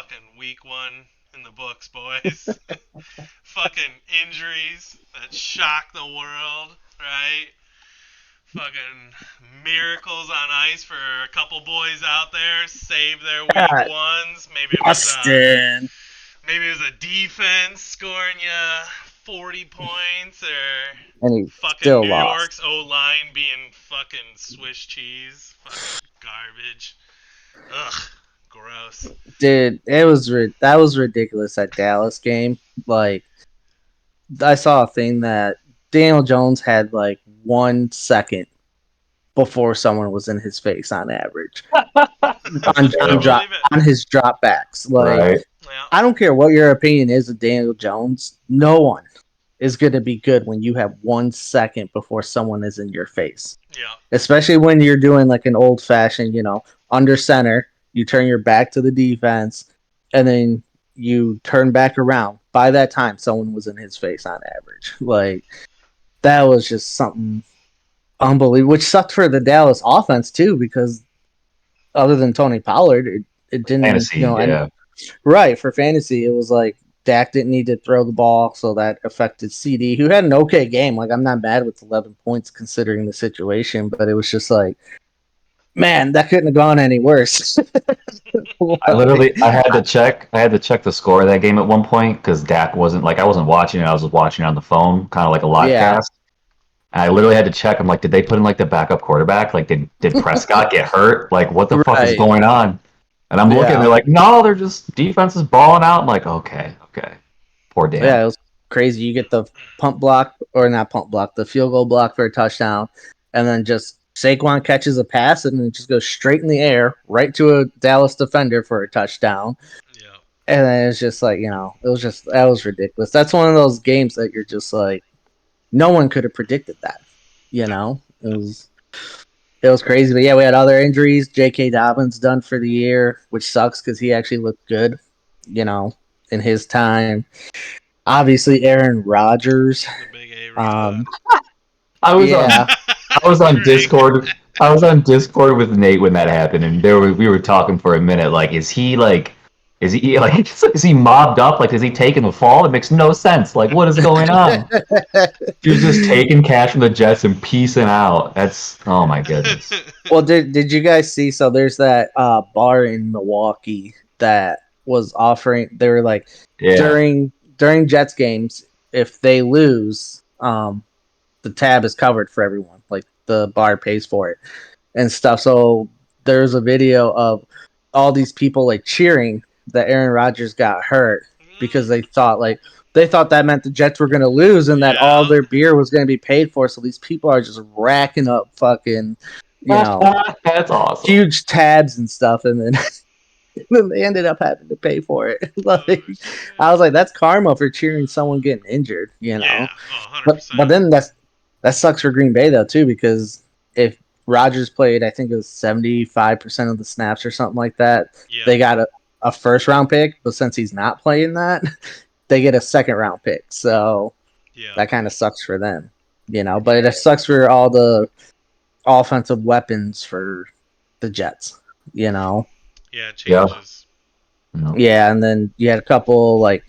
fucking week one in the books, boys. Fucking injuries that shock the world, right? Fucking miracles on ice for a couple boys out there, save their week God, ones. Austin. Maybe it was a defense scoring you 40 points, or And he fucking still New lost. York's O line being fucking Swiss cheese, fucking garbage. Ugh, gross. Dude, that was ridiculous, that Dallas game. Like, I saw a thing that Daniel Jones had like 1 second before someone was in his face on average I on drop believe it. on his dropbacks. Like, Right. Yeah, I don't care what your opinion is of Daniel Jones. No one is going to be good when you have 1 second before someone is in your face. yeah, Especially when you're doing like an old fashioned, under center, you turn your back to the defense, and then you turn back around. By that time, someone was in his face on average. Like, that was just something unbelievable, which sucked for the Dallas offense too, because other than Tony Pollard, it didn't, Fantasy, and yeah. right for fantasy, it was like Dak didn't need to throw the ball, so that affected CD, who had an okay game. Like, I'm not mad with 11 points considering the situation, but it was just like, man, that couldn't have gone any worse. Like, I had to check the score of that game at one point because Dak wasn't like I wasn't watching it. I was just watching it on the phone, kind of like a live yeah, cast. And I literally had to check. I'm like, did they put in like the backup quarterback? Like, did Prescott get hurt? Like, what the fuck is right, going on? And I'm looking, they're yeah, like, no, they're just defense is balling out. I'm like, okay, okay, poor Dan. yeah. It was crazy. You get the pump block, or not pump block, the field goal block for a touchdown, and then just Saquon catches a pass and it just goes straight in the air, right to a Dallas defender for a touchdown. yeah. And then it's just like, it was just, that was ridiculous. That's one of those games that you're just like, no one could have predicted that. No, It no. was crazy. But yeah, we had other injuries. J.K. Dobbins done for the year, which sucks because he actually looked good, you know, in his time. Obviously, Aaron Rodgers. The big A Rod. Um, I was on yeah, I was on Right. Discord. I was on Discord with Nate when that happened, and we were talking for a minute. Like, is he like, is he mobbed up? Like, is he taking the fall? It makes no sense. Like, what is going on? He was just taking cash from the Jets and piecing out. That's oh my goodness. well, did you guys see? So there's that bar in Milwaukee that was offering. They were like, Yeah, during Jets games, if they lose, the tab is covered for everyone. Like, the bar pays for it and stuff. So there's a video of all these people like cheering that Aaron Rodgers got hurt because they thought that meant the Jets were going to lose and that all Yeah. their beer was going to be paid for. So these people are just racking up fucking, you know, that's awesome. huge tabs and stuff, and then then they ended up having to pay for it. Oh Like, shit. I was like, that's karma for cheering someone getting injured. Yeah. Oh, But 100%. then that sucks for Green Bay though too, because if Rodgers played, I think it was 75% of the snaps or something like that, Yeah. they got a first round pick. But since he's not playing that, they get a second round pick. So Yeah. that kind of sucks for them. But it sucks for all the offensive weapons for the Jets. Yeah. It Yeah. changes. No. Yeah, and then you had a couple like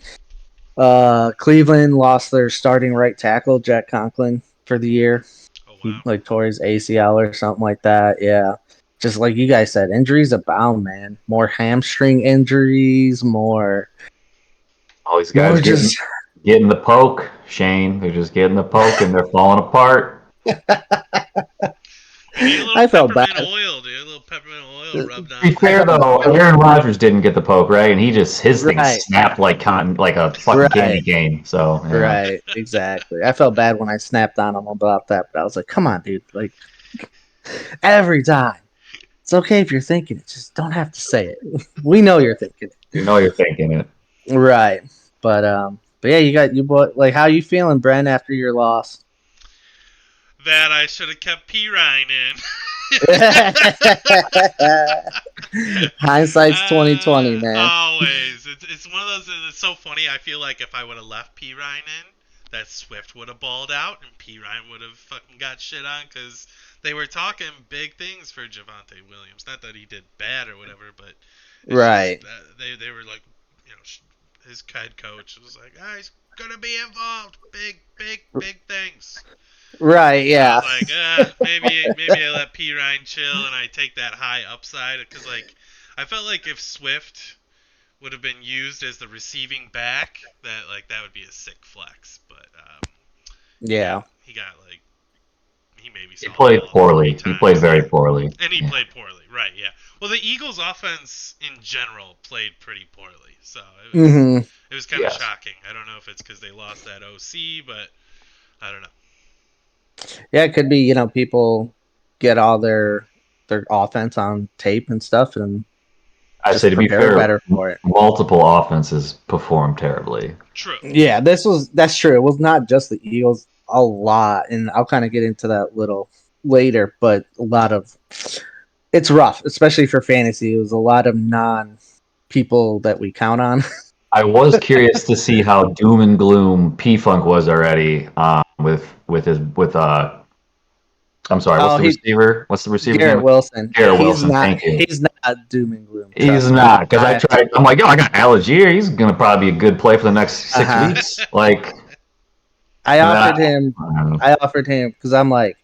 Cleveland lost their starting right tackle, Jack Conklin, for the year. Oh He wow. like tore his ACL or something like that. Yeah. Just like you guys said, injuries abound, man. More hamstring injuries, All these more guys just getting the poke, Shane. They're just getting the poke and they're falling apart. You need a little I felt bad. peppermint oil, dude. A little peppermint oil rubbed To be on I fair there. felt though, Aaron Rodgers didn't get the poke, right? And his thing right. snapped like cotton, like a fucking candy Right. cane. So yeah, Right. Exactly. I felt bad when I snapped on him about that, but I was like, come on, dude. Like, every time. It's okay if you're thinking it. Just don't have to say it. We know you're thinking you know you're thinking it. it. Right. But yeah, you boy, like, how you feeling, Brent, after your loss? That I should have kept P Ryan in. Hindsight's 2020, man. Always. It's one of those. It's so funny. I feel like if I would have left P Ryan in, that Swift would have balled out and P Ryan would have fucking got shit on because they were talking big things for Javante Williams. Not that he did bad or whatever, but it's just Right. they were like his head coach was like, he's gonna be involved, big things. Right, And I yeah. was like, maybe I let P Ryan chill and I take that high upside because like I felt like if Swift would have been used as the receiving back, that would be a sick flex. But Yeah. he got like he maybe He saw the played ball 3 poorly. He played times, very poorly. and he Yeah. played poorly. Right? Yeah. Well, the Eagles' offense in general played pretty poorly, so Hmm. it was kind of Yes. shocking. I don't know if it's because they lost that OC, but I don't know. Yeah, it could be, people get all their offense on tape and stuff and I say just to be prepare fair, better for it. multiple offenses performed terribly. True. Yeah, that's true. It was not just the Eagles, a lot, and I'll kind of get into that a little later, but a lot of it's rough, especially for fantasy. It was a lot of non people that we count on. I was curious to see how doom and gloom P Funk was already with his with I'm sorry, what's Oh, the he receiver? What's the receiver's Garrett name? Wilson. Garrett Wilson. Thank you. He's not doom and gloom. He's Trust me. not because I tried. I'm like, yo, I got Algier. He's gonna probably be a good play for the next Uh six huh. weeks. Like, I and then offered him. I I offered him because I'm like,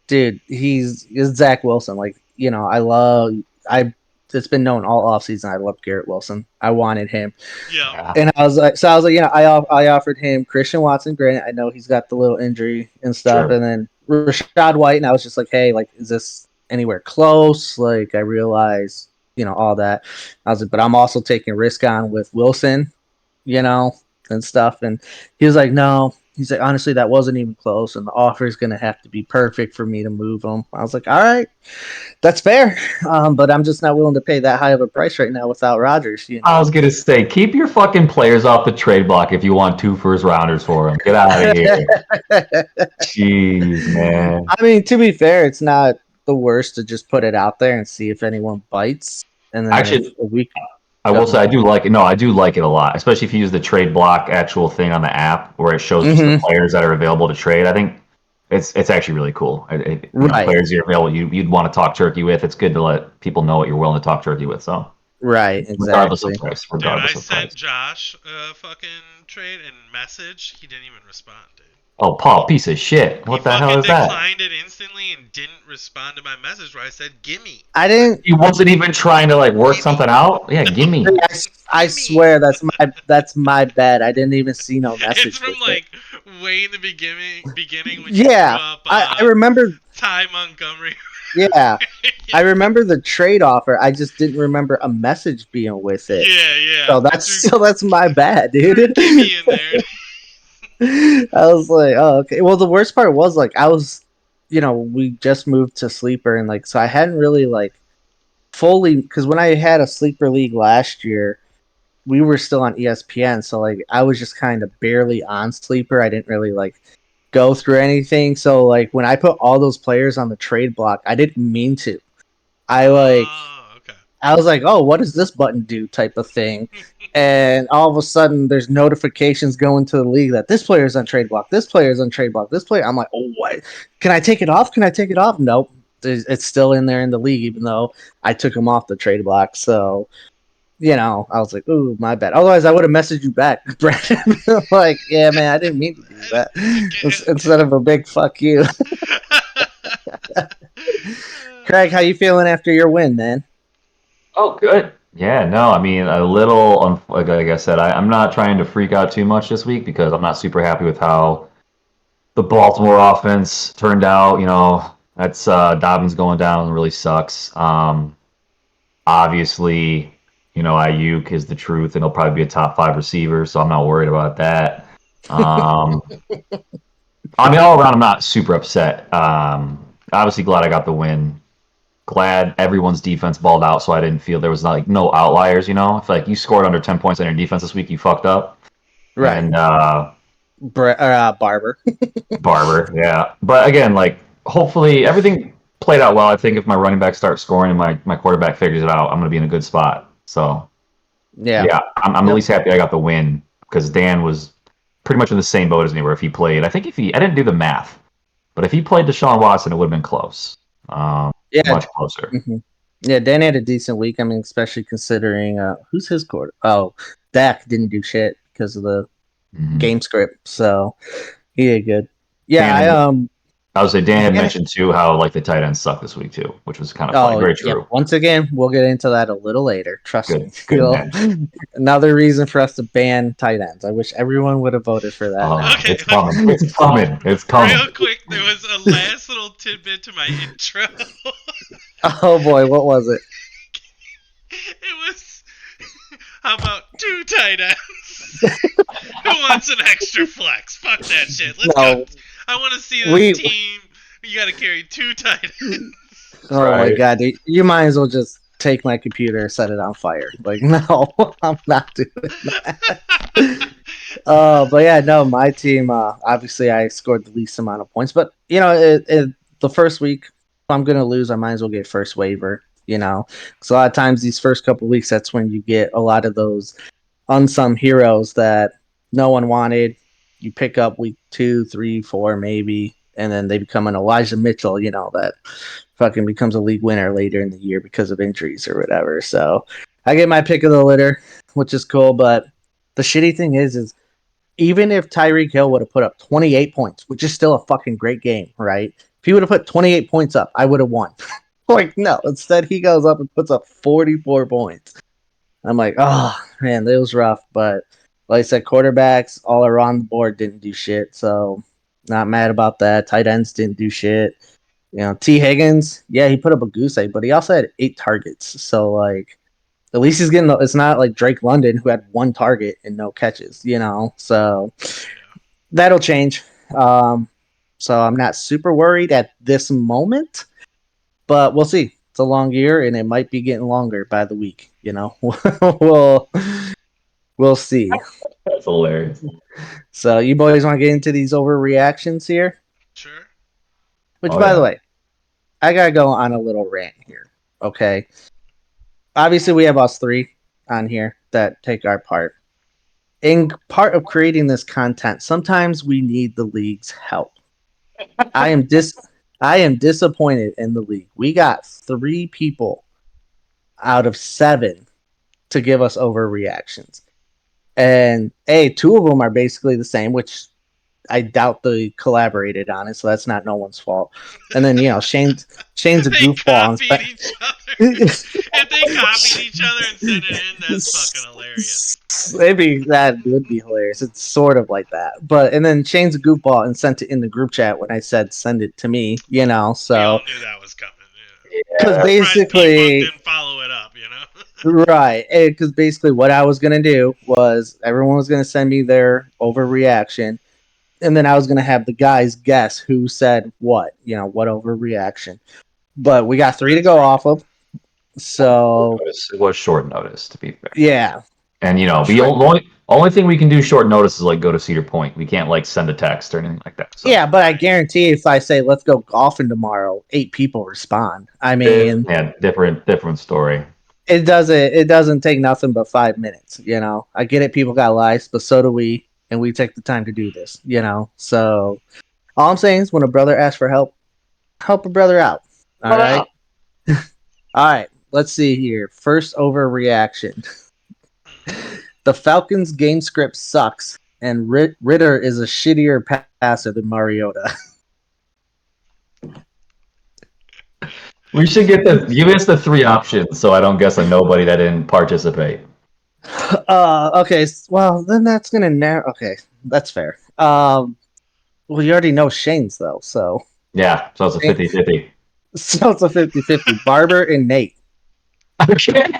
dude, he's Zach Wilson. Like, I love. I It's been known all offseason. I love Garrett Wilson. I wanted him. Yeah. yeah, And I was like, I offered him Christian Watson. Granted, I know he's got the little injury and stuff, sure. and then Rashad White. And I was just like, hey, like, is this anywhere close? Like, I realize, all that. I was like, but I'm also taking risk on with Wilson, you know, and stuff. And he was like, no. He's like, honestly, that wasn't even close, and the offer is gonna have to be perfect for me to move him. I was like, all right, that's fair, but I'm just not willing to pay that high of a price right now without Rodgers. I was gonna say, keep your fucking players off the trade block if you want 2 first rounders for them. Get out of here. Jeez, man. I mean, to be fair, it's not the worst to just put it out there and see if anyone bites. And then if Actually, we I go will say I ahead. do like it. No, I do like it a lot, especially if you use the trade block actual thing on the app where it shows just the Hmm. players that are available to trade. I think it's actually really cool. Right, Players you're available, you'd want to talk turkey with. It's good to let people know what you're willing to talk turkey with. So right, regardless of exactly. price, Dude, I regardless of sent price. Josh a fucking trade and message. He didn't even respond, dude. Oh, Paul, piece of shit. He What the hell fucking is that? declined it instantly and didn't respond to my message where I said, "Gimme, I didn't. He wasn't even trying to like work gimme, something out. Yeah, gimme. I gimme." swear that's my bad. I didn't even see no It's message from with it. like way in the beginning when you threw Yeah, up I remember. Ty Montgomery. Yeah, yeah, I remember the trade offer. I just didn't remember a message being with it. yeah. So I that's my bad, threw dude. "gimme" in there. I was like, oh, okay. Well, the worst part was like we just moved to sleeper and like so I hadn't really like fully because when I had a sleeper league last year, we were still on ESPN, so like I was just kind of barely on sleeper. I didn't really like go through anything. So like when I put all those players on the trade block, I didn't mean to. I like Oh, okay. I was like, oh, what does this button do type of thing. And all of a sudden, there's notifications going to the league that this player is on trade block. This player is on trade block. This player, I'm like, oh, what? Can I take it off? Can I take it off? Nope, it's still in there in the league, even though I took him off the trade block. So I was like, ooh, my bad. Otherwise, I would have messaged you back, Brandon. Like, yeah, man, I didn't mean to do that. Instead of a big fuck you, Craig. How you feeling after your win, man? Oh, good. Yeah, no, I mean, a little, like I said, I'm not trying to freak out too much this week because I'm not super happy with how the Baltimore offense turned out. That's Dobbins going down really sucks. Obviously, Ayuk is the truth, and he'll probably be a top 5 receiver, so I'm not worried about that. Um, I mean, all around, I'm not super upset. Obviously, glad I got the win. Glad everyone's defense balled out, so I didn't feel there was like no outliers. If like you scored under 10 points on your defense this week, you fucked up. Right, And Barber. Barber, yeah. But again, like hopefully everything played out well. I think if my running back starts scoring and my quarterback figures it out, I'm gonna be in a good spot. So Yeah. yeah, I'm at Yep. least happy I got the win because Dan was pretty much in the same boat as me. Where if he played, I think I didn't do the math, but if he played Deshaun Watson, it would have been close, Yeah. much closer. Mhm. Yeah, Dan had a decent week. I mean, especially considering who's his quarter. Oh, Dak didn't do shit because of the game script, so he did good. Yeah, Dan, I would say Dan had Dan, mentioned too how like the tight ends suck this week too, which was kind of funny. oh Very yeah. true. Once again, we'll get into that a little later. Trust me. Good man. Another reason for us to ban tight ends. I wish everyone would have voted for that. Now. Okay, It's coming. It's coming. It's coming. real quick, there was a last little tidbit to my intro. Oh boy, what was it? It was, how about 2 tight ends? Who wants an extra flex? Fuck that shit. Let's go. I want to see this team. You got to carry 2 tight ends. Oh my god, dude. You might as well just take my computer and set it on fire. Like, no, I'm not doing that. But yeah, no, my team, obviously I scored the least amount of points. But, you know, the first week, if I'm going to lose, I might as well get first waiver, you know. Because a lot of times these first couple weeks, that's when you get a lot of those unsung heroes that no one wanted. You pick up week 2, 3, 4, maybe, and then they become an Elijah Mitchell, you know, that fucking becomes a league winner later in the year because of injuries or whatever. So I get my pick of the litter, which is cool. But the shitty thing is even if Tyreek Hill would have put up 28 points, which is still a fucking great game, right? If he would have put 28 points up, I would have won. Like, no, instead he goes up and puts up 44 points. I'm like, oh, man, that was rough. But like I said, quarterbacks all around the board didn't do shit. So not mad about that. Tight ends didn't do shit. You know, T. Higgins, yeah, he put up a goose egg, but he also had 8 targets. So, like, at least he's getting, it's not like Drake London who had 1 target and no catches, you know? So that'll change. So I'm not super worried at this moment, but we'll see. It's a long year and it might be getting longer by the week, you know? we'll see. That's hilarious. So you boys want to get into these overreactions here? Sure. Which, by the way, I gotta go on a little rant here. Okay. Obviously, we have us 3 on here that take our part. In part of creating this content, sometimes we need the league's help. I am disappointed in the league. We got 3 people out of 7 to give us overreactions. And 2 of them are basically the same, which I doubt they collaborated on it, so that's not no one's fault. And then, you know, Shane's a goofball. They copied each other. If they copied each other and sent it in, that's fucking hilarious. Maybe that would be hilarious. It's sort of like that. And then Shane's a goofball and sent it in the group chat when I said send it to me, you know, so. We all knew that was coming. Because basically. Didn't follow it up, you know? Right. Because basically what I was going to do was everyone was going to send me their overreaction. And then I was going to have the guys guess who said what, you know, what overreaction. But we got 3 to go off of. So it was short notice, to be fair. Yeah. And, you know, the only thing we can do short notice is, like, go to Cedar Point. We can't, like, send a text or anything like that. So. Yeah, but I guarantee if I say, let's go golfing tomorrow, 8 people respond. I mean... Yeah, different story. It doesn't take nothing but 5 minutes, you know? I get it, people got lives, but so do we. And we take the time to do this, you know? So all I'm saying is when a brother asks for help a brother out. All right? All right, let's see here. First overreaction. The Falcons game script sucks, and Ritter is a shittier passer than Mariota. We should give us the 3 options so I don't guess a nobody that didn't participate. Okay, well, then that's going to narrow... Okay, that's fair. Well, you already know Shane's, though, so... Yeah, so it's a 50-50. So it's a 50-50. Barber and Nate. Okay.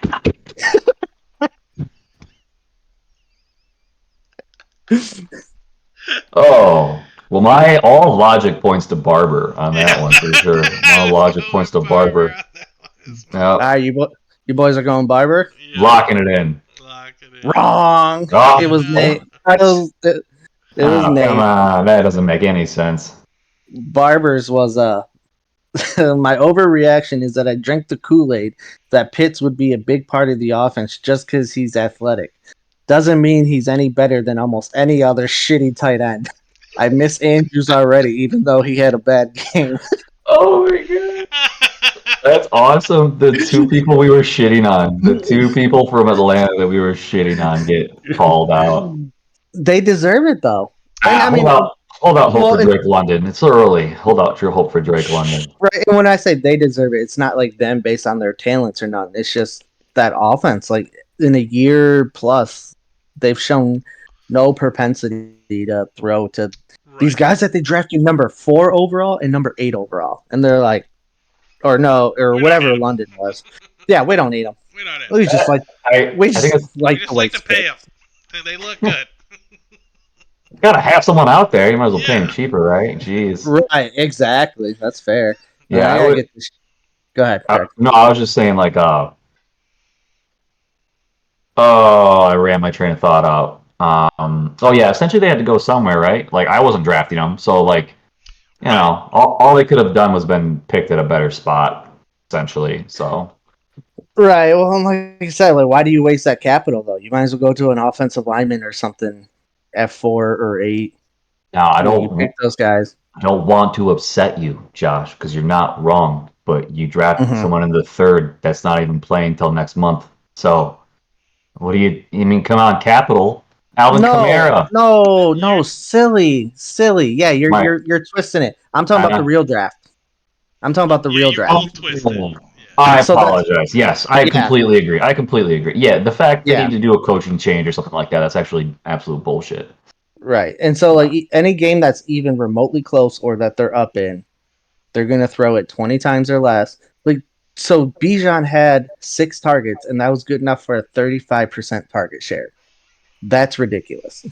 Oh, well, all logic points to Barber on that one for sure. All logic points to Barber. Yep. You boys are going Barber? Yep. Locking it in. Wrong. Oh, it was Nate. It was Nate. Come on, that doesn't make any sense. Barber's was my overreaction is that I drank the Kool-Aid that Pitts would be a big part of the offense just because he's athletic. Doesn't mean he's any better than almost any other shitty tight end. I miss Andrews already, even though he had a bad game. Oh my god. That's awesome. The two people we were shitting on, the two people from Atlanta that we were shitting on get called out. They deserve it though. And I Hold mean, out. Hold out hope well, for and, Drake London. It's early. Hold out your hope for Drake London. right. And when I say they deserve it, it's not like them based on their talents or nothing. It's just that offense. Like in a year plus, they've shown no propensity to throw to these Right. guys that they drafted number 4 overall and number 8 overall, and they're like, or no, or We don't need whatever them. London was. Yeah, we don't need them. We don't need We them. just like we I think just it's We like just the way like to it's pay fit. them. They look good. gotta have someone out there. You might as well pay him Yeah. cheaper, right? Jeez. Right, exactly. That's fair. Yeah, I I gotta would. get this. Go ahead, Craig. No, I was just saying, like, oh, I ran my train of thought out. Oh yeah, essentially they had to go somewhere, right? Like I wasn't drafting them, so like, Right. all they could have done was been picked at a better spot, essentially. So Right. Well, like I said, like, why do you waste that capital though? You might as well go to an offensive lineman or something, F4 or 8. now You pick those guys. I don't want to upset you, Josh, because you're not wrong, but you drafted Hmm. someone in the third that's not even playing till next month. So what do you mean? Come on, Capital, Alvin No, Kamara. no, You. no, silly. Yeah, you're My, you're you're twisting it. I'm talking about the uh, real draft. I'm talking about the Yeah. real You draft. both twisted. I So that's apologize. Yes, I yeah, completely agree. I completely agree. Yeah, the fact they yeah, need to do a coaching change or something like that's actually absolute bullshit. right. And so like any game that's even remotely close or that they're up in, they're gonna throw it 20 times or less. Like so, Bijan had 6 targets, and that was good enough for a 35% target share. That's ridiculous.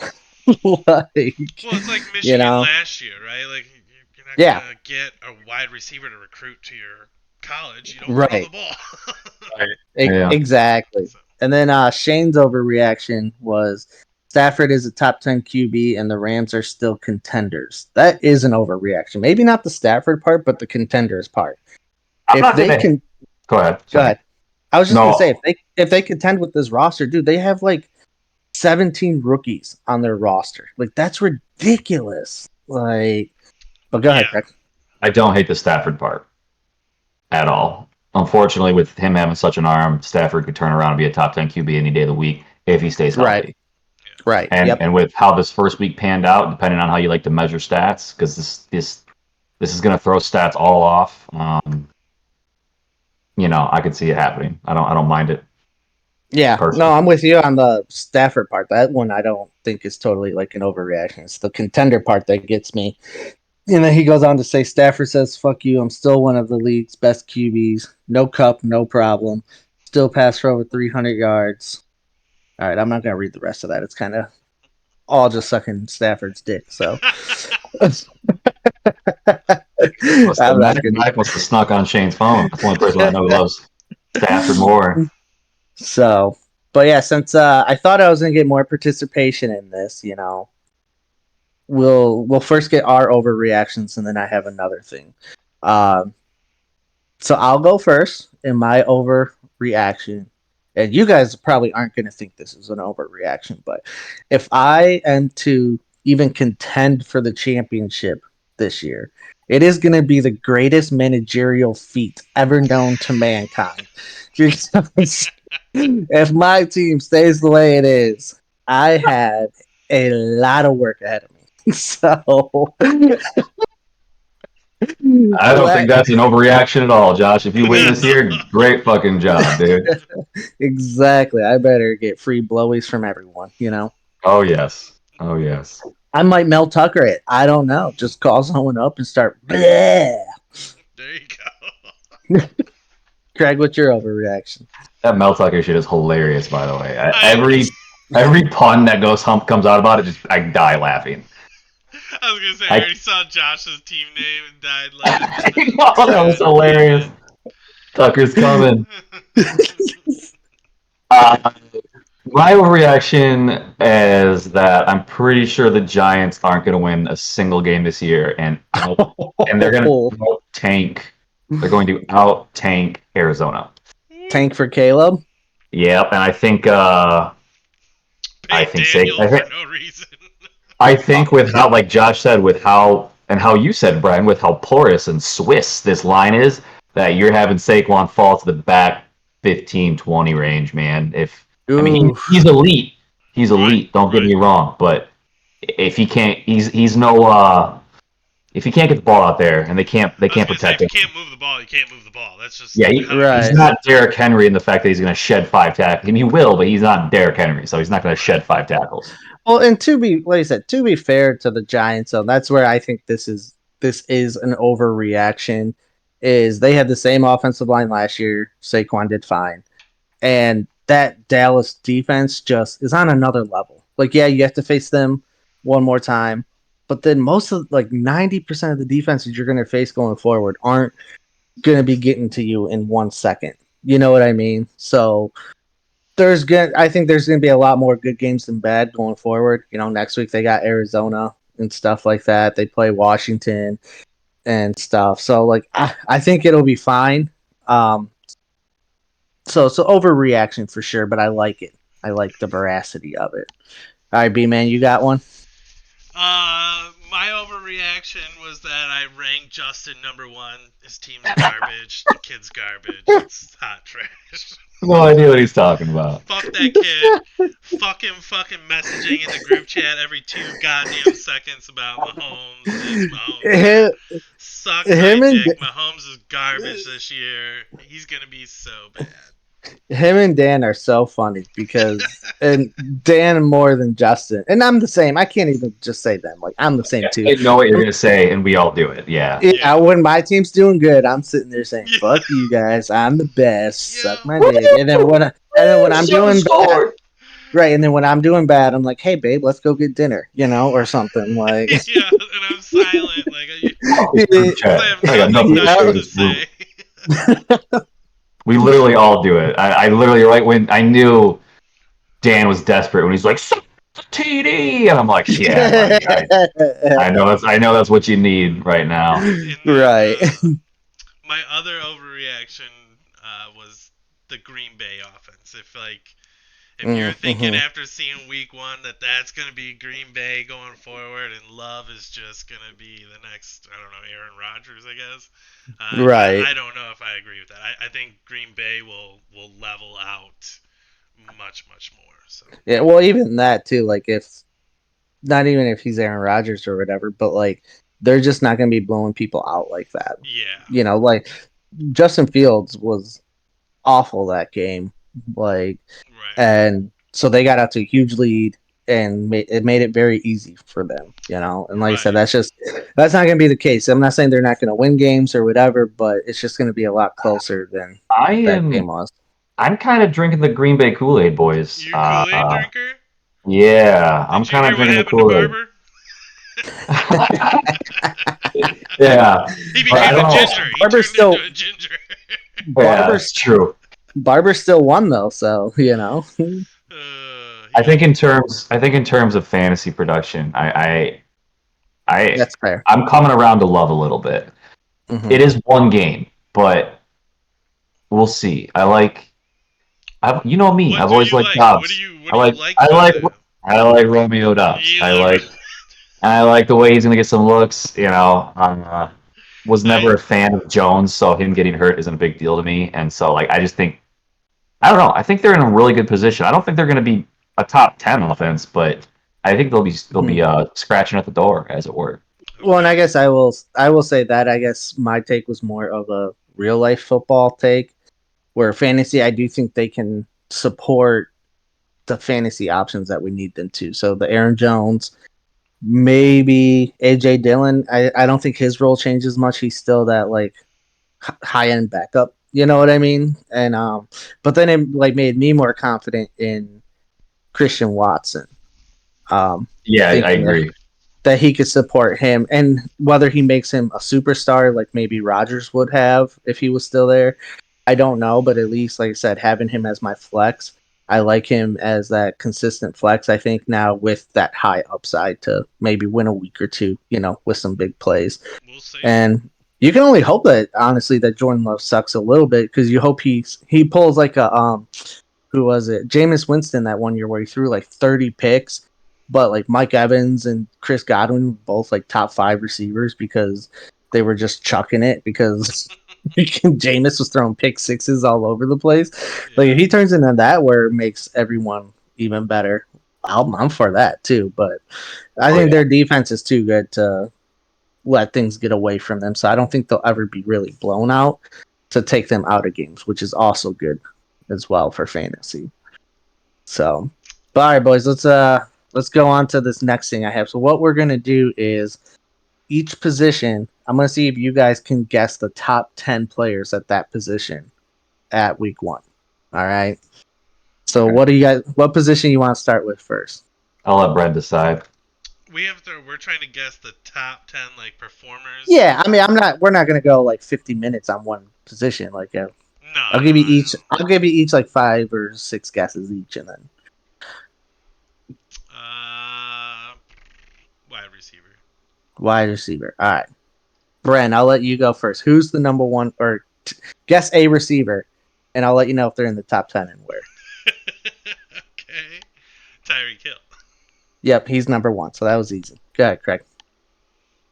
Like, Well, it's like you Michigan know, last year, right? Like you're not yeah, gonna get a wide receiver to recruit to your college. You don't throw the right, ball. Yeah. exactly. So, And then Shane's overreaction was Stafford is a top 10 QB, and the Rams are still contenders. That is an overreaction. Maybe not the Stafford part, but the contenders part. I'm If not they gonna can, go ahead. go Sorry. ahead. I was just gonna say No, if they contend with this roster, dude, they have like 17 rookies on their roster. Like that's ridiculous. Like, but go ahead, yeah. Craig. I don't hate the Stafford part at all. Unfortunately, with him having such an arm, Stafford could turn around and be a top 10 QB any day of the week if he stays Right, healthy. right. And Yep. and with how this first week panned out, depending on how you like to measure stats, because this is going to throw stats all off. I could see it happening. I don't mind it Yeah. No, personally. I'm with you on the Stafford part. That one I don't think is totally like an overreaction. It's the contender part that gets me. And then he goes on to say Stafford says, fuck you, I'm still one of the league's best QBs. No cup, no problem. Still pass for over 300 yards. All right, I'm not going to read the rest of that. It's kind of all just sucking Stafford's dick. So I'm not going Mac must have snuck on Shane's phone. That's the only person I know who to. loves Stafford more. So, but yeah, since I thought I was going to get more participation in this, we'll first get our overreactions, and then I have another thing. Um, so I'll go first in my overreaction, and you guys probably aren't going to think this is an overreaction, but if I am to even contend for the championship this year, it is going to be the greatest managerial feat ever known to mankind. Because if my team stays the way it is, I have a lot of work ahead of me. So I don't think that's an overreaction at all, Josh. If you win this year, great fucking job, dude. exactly. I better get free blowies from everyone. Oh yes. Oh yes. I might Mel Tucker it. I don't know. Just call someone up and start. Bleh. There you go. Craig, what's your overreaction? That Mel Tucker shit is hilarious, by the way. I, Every pun that comes out about it, just I die laughing. I was gonna say I I, already saw Josh's team name and died laughing. oh, that was hilarious. Tucker's coming. Uh, my overreaction is that I'm pretty sure the Giants aren't going to win a single game this year, and they're going to tank. They're going to out tank Arizona. Tank for Caleb. Yep, and I think Pay Daniel for no reason. I think with how, like Josh said, with how and how you said, Brian, with how porous and Swiss this line is, that you're having Saquon fall to the back 15, 20 range, man. Ooh, He's elite. He's Right, elite. Don't get right. me wrong, but if he can't, he's no. If he can't get the ball out there and they can't I was gonna say, protect if you him. can't move the ball, you can't move the ball. That's just Yeah, how it he's right. is. not Derrick Henry in the fact that he's going to shed 5 tackles. I mean, he will, but he's not Derrick Henry, so he's not going to Right. shed 5 tackles. Well, and to be, like I said, to be fair to the Giants, so that's where I think this is an overreaction. Is they had the same offensive line last year. Saquon did fine, and that Dallas defense just is on another level. Like, yeah, you have to face them one more time, but then most of, like, 90% of the defenses you're going to face going forward aren't going to be getting to you in 1 second. You know what I mean? So I think there's going to be a lot more good games than bad going forward. Next week they got Arizona and stuff like that. They play Washington and stuff. So, like, I think it'll be fine. Um, so overreaction for sure, but I like it. I like the veracity of it. All right, B man, you got one? My overreaction was that I ranked Justin number one. His team's garbage. The kid's garbage. It's hot trash. No idea what he's talking about. Fuck that kid. Fucking messaging in the group chat every 2 goddamn seconds about Mahomes. This Mahomes that. him, Suck my him and dick. Mahomes is garbage this year. He's gonna be so bad. him and Dan are so funny because and Dan more than Justin, and I'm the same. I can't even just say them. Like, I'm the same too. I know what you're going to say, and we all do it. Yeah. Yeah, Yeah. when my team's doing good, I'm sitting there saying, Yeah. "Fuck you guys, I'm the best. Yeah. Suck my dick." And then when I'm doing bad, Scored. right? And then when I'm doing bad, I'm like, "Hey, babe, let's go get dinner," or something like. Yeah, and I'm silent. Like, This group chat. I have I got nothing nothing to say nice to to this group. say. We literally all do it. I literally, right when I knew Dan was desperate, when he's like, TD, and I'm like, yeah, I know that's what you need right now. And then Right. my other overreaction was the Green Bay offense. If you're thinking Mhm. after seeing Week 1 that that's going to be Green Bay going forward, and Love is just going to be the next, I don't know, Aaron Rodgers, I guess. Right. I don't know if I agree with that. I think Green Bay will level out much more. So Yeah. Well, even that too. Like, if not even if he's Aaron Rodgers or whatever, but like they're just not going to be blowing people out like that. yeah, Like Justin Fields was awful that game. Like, right, and so they got out to a huge lead and it made it very easy for them. And like I said, right. that's not going to be the case. I'm not saying they're not going to win games or whatever, but it's just going to be a lot closer than I that am. game was. I'm kind of drinking the Green Bay Kool-Aid, boys. You Kool-Aid drinker? Yeah, I'm Did you kind hear of what drinking the happened to Kool-Aid. Barber? Yeah, He but I became don't a know. ginger. He Barber turned still into a ginger. Yeah, it's true. Barber still won though, so I Yeah. think in terms of fantasy production, I that's fair. I'm coming around to Love a little bit. Mhm. It is one game, but we'll see. You know me. What I've do always you liked like? What do Dobbs. you like I about like him? I like Romeo Dobbs. You like? I like the way he's gonna get some looks. Was I never a fan of Jones, so him getting hurt isn't a big deal to me. And so, like, I just think I don't know. I think they're in a really good position. I don't think they're gonna be a top 10 offense, but I think they'll be scratching at the door, as it were. Well, and I okay. guess I will say that I guess my take was more of a real life football take, where fantasy I do think they can support the fantasy options that we need them to. So the Aaron Jones, maybe AJ Dillon. I don't think his role changes much. He's still that, like, high end backup. You know what I mean? And but then it, like, made me more confident in Christian Watson. Yeah, I Thinking agree. that he could support him, and whether he makes him a superstar like maybe Rodgers would have if he was still there, I don't know. But at least, like I said, having him as my flex, I like him as that consistent flex. I think now with that high upside to maybe win a week or two, with some big plays. We'll see. And you can only hope that, honestly, that Jordan Love sucks a little bit, because you hope he pulls like a who was it? Jameis Winston that one year where he threw like 30 picks, but like Mike Evans and Chris Godwin were both like top 5 receivers because they were just chucking it because Jameis was throwing pick sixes all over the place. Like Yeah. if he turns into that, where it makes everyone even better, I'm for that too. But I Oh, think yeah. their defense is too good to let things get away from them. So I don't think they'll ever be really blown out to take them out of games, which is also good as well for fantasy. So, but all right, boys, let's go on to this next thing I have. So what we're gonna do is each position. I'm gonna see if you guys can guess the top 10 players at that position at week 1. All right. So Okay. what do you guys? What position you want to start with first? I'll let Brent decide. We're trying to guess the top 10 like performers. Yeah, I mean, I'm not. We're not gonna go like 50 minutes on one position. Like, No, I'll no, give you I each. know. I'll give you each like 5 or 6 guesses each, and then Uh, wide receiver. wide receiver. All right, Bren, I'll let you go first. Who's the number one, or guess a receiver, and I'll let you know if they're in the top 10 and where. Okay. Tyreek Hill. Yep, he's number 1. So that was easy. Go ahead, Craig.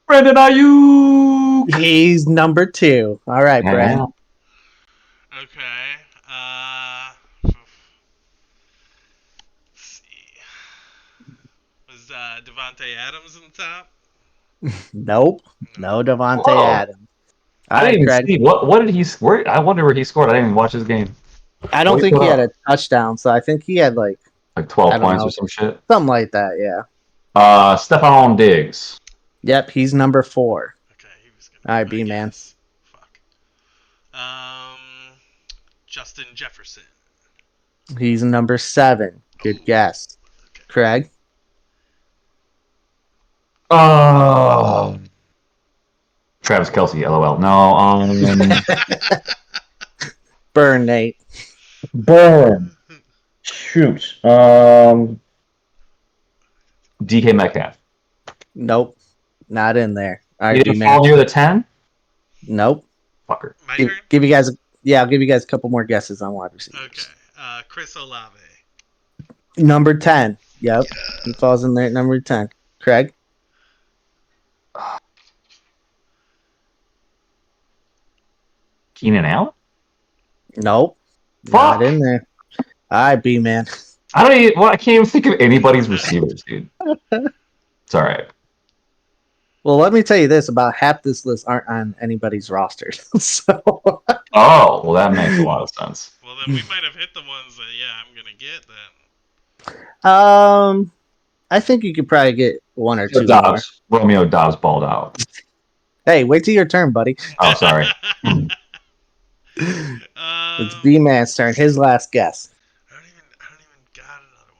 Brandon Ayuk. He's number 2. All right, Bren. Yeah. Okay. Let's see. Was Devontae Adams in the top? Nope. No No. Devonte Whoa. Adams. All I didn't right, even Craig. see what did he score. I wonder where he scored. I didn't even watch his game. I What don't did he think put he had up? a touchdown, so I think he had like Like I 12 don't points or know, some shit. something like that. Yeah. Stephon Diggs. Yep, he's number 4. Okay, he was gonna All be right, my B man. guess. Fuck. Justin Jefferson. He's number 7. Good Oh. guess, Okay. Craig. Oh. Travis Kelsey, LOL. No, Burn, Nate. Burn. Shoot. DK Metcalf. Nope, not in there. All He right, B didn't man. fall near the 10? Nope. Fucker. My Give, turn. give you guys. Yeah, I'll give you guys a couple more guesses on wide Okay. receivers. Chris Olave. Number 10. Yep, he Yeah. falls in there at number 10. Craig. Keenan Allen? Nope, not Fuck! in there. All right, B man. I can't even think of anybody's receivers, dude. It's alright. Well, let me tell you this: about half this list aren't on anybody's roster. So, Oh, well, that makes a lot of sense. Well, then we might have hit the ones that I'm gonna get then. I think you could probably get 1 or 2 more. Dobbs. Romeo Dobbs balled out. Hey, wait till your turn, buddy. Oh, sorry. It's B Man's turn. His last guess. I don't even got another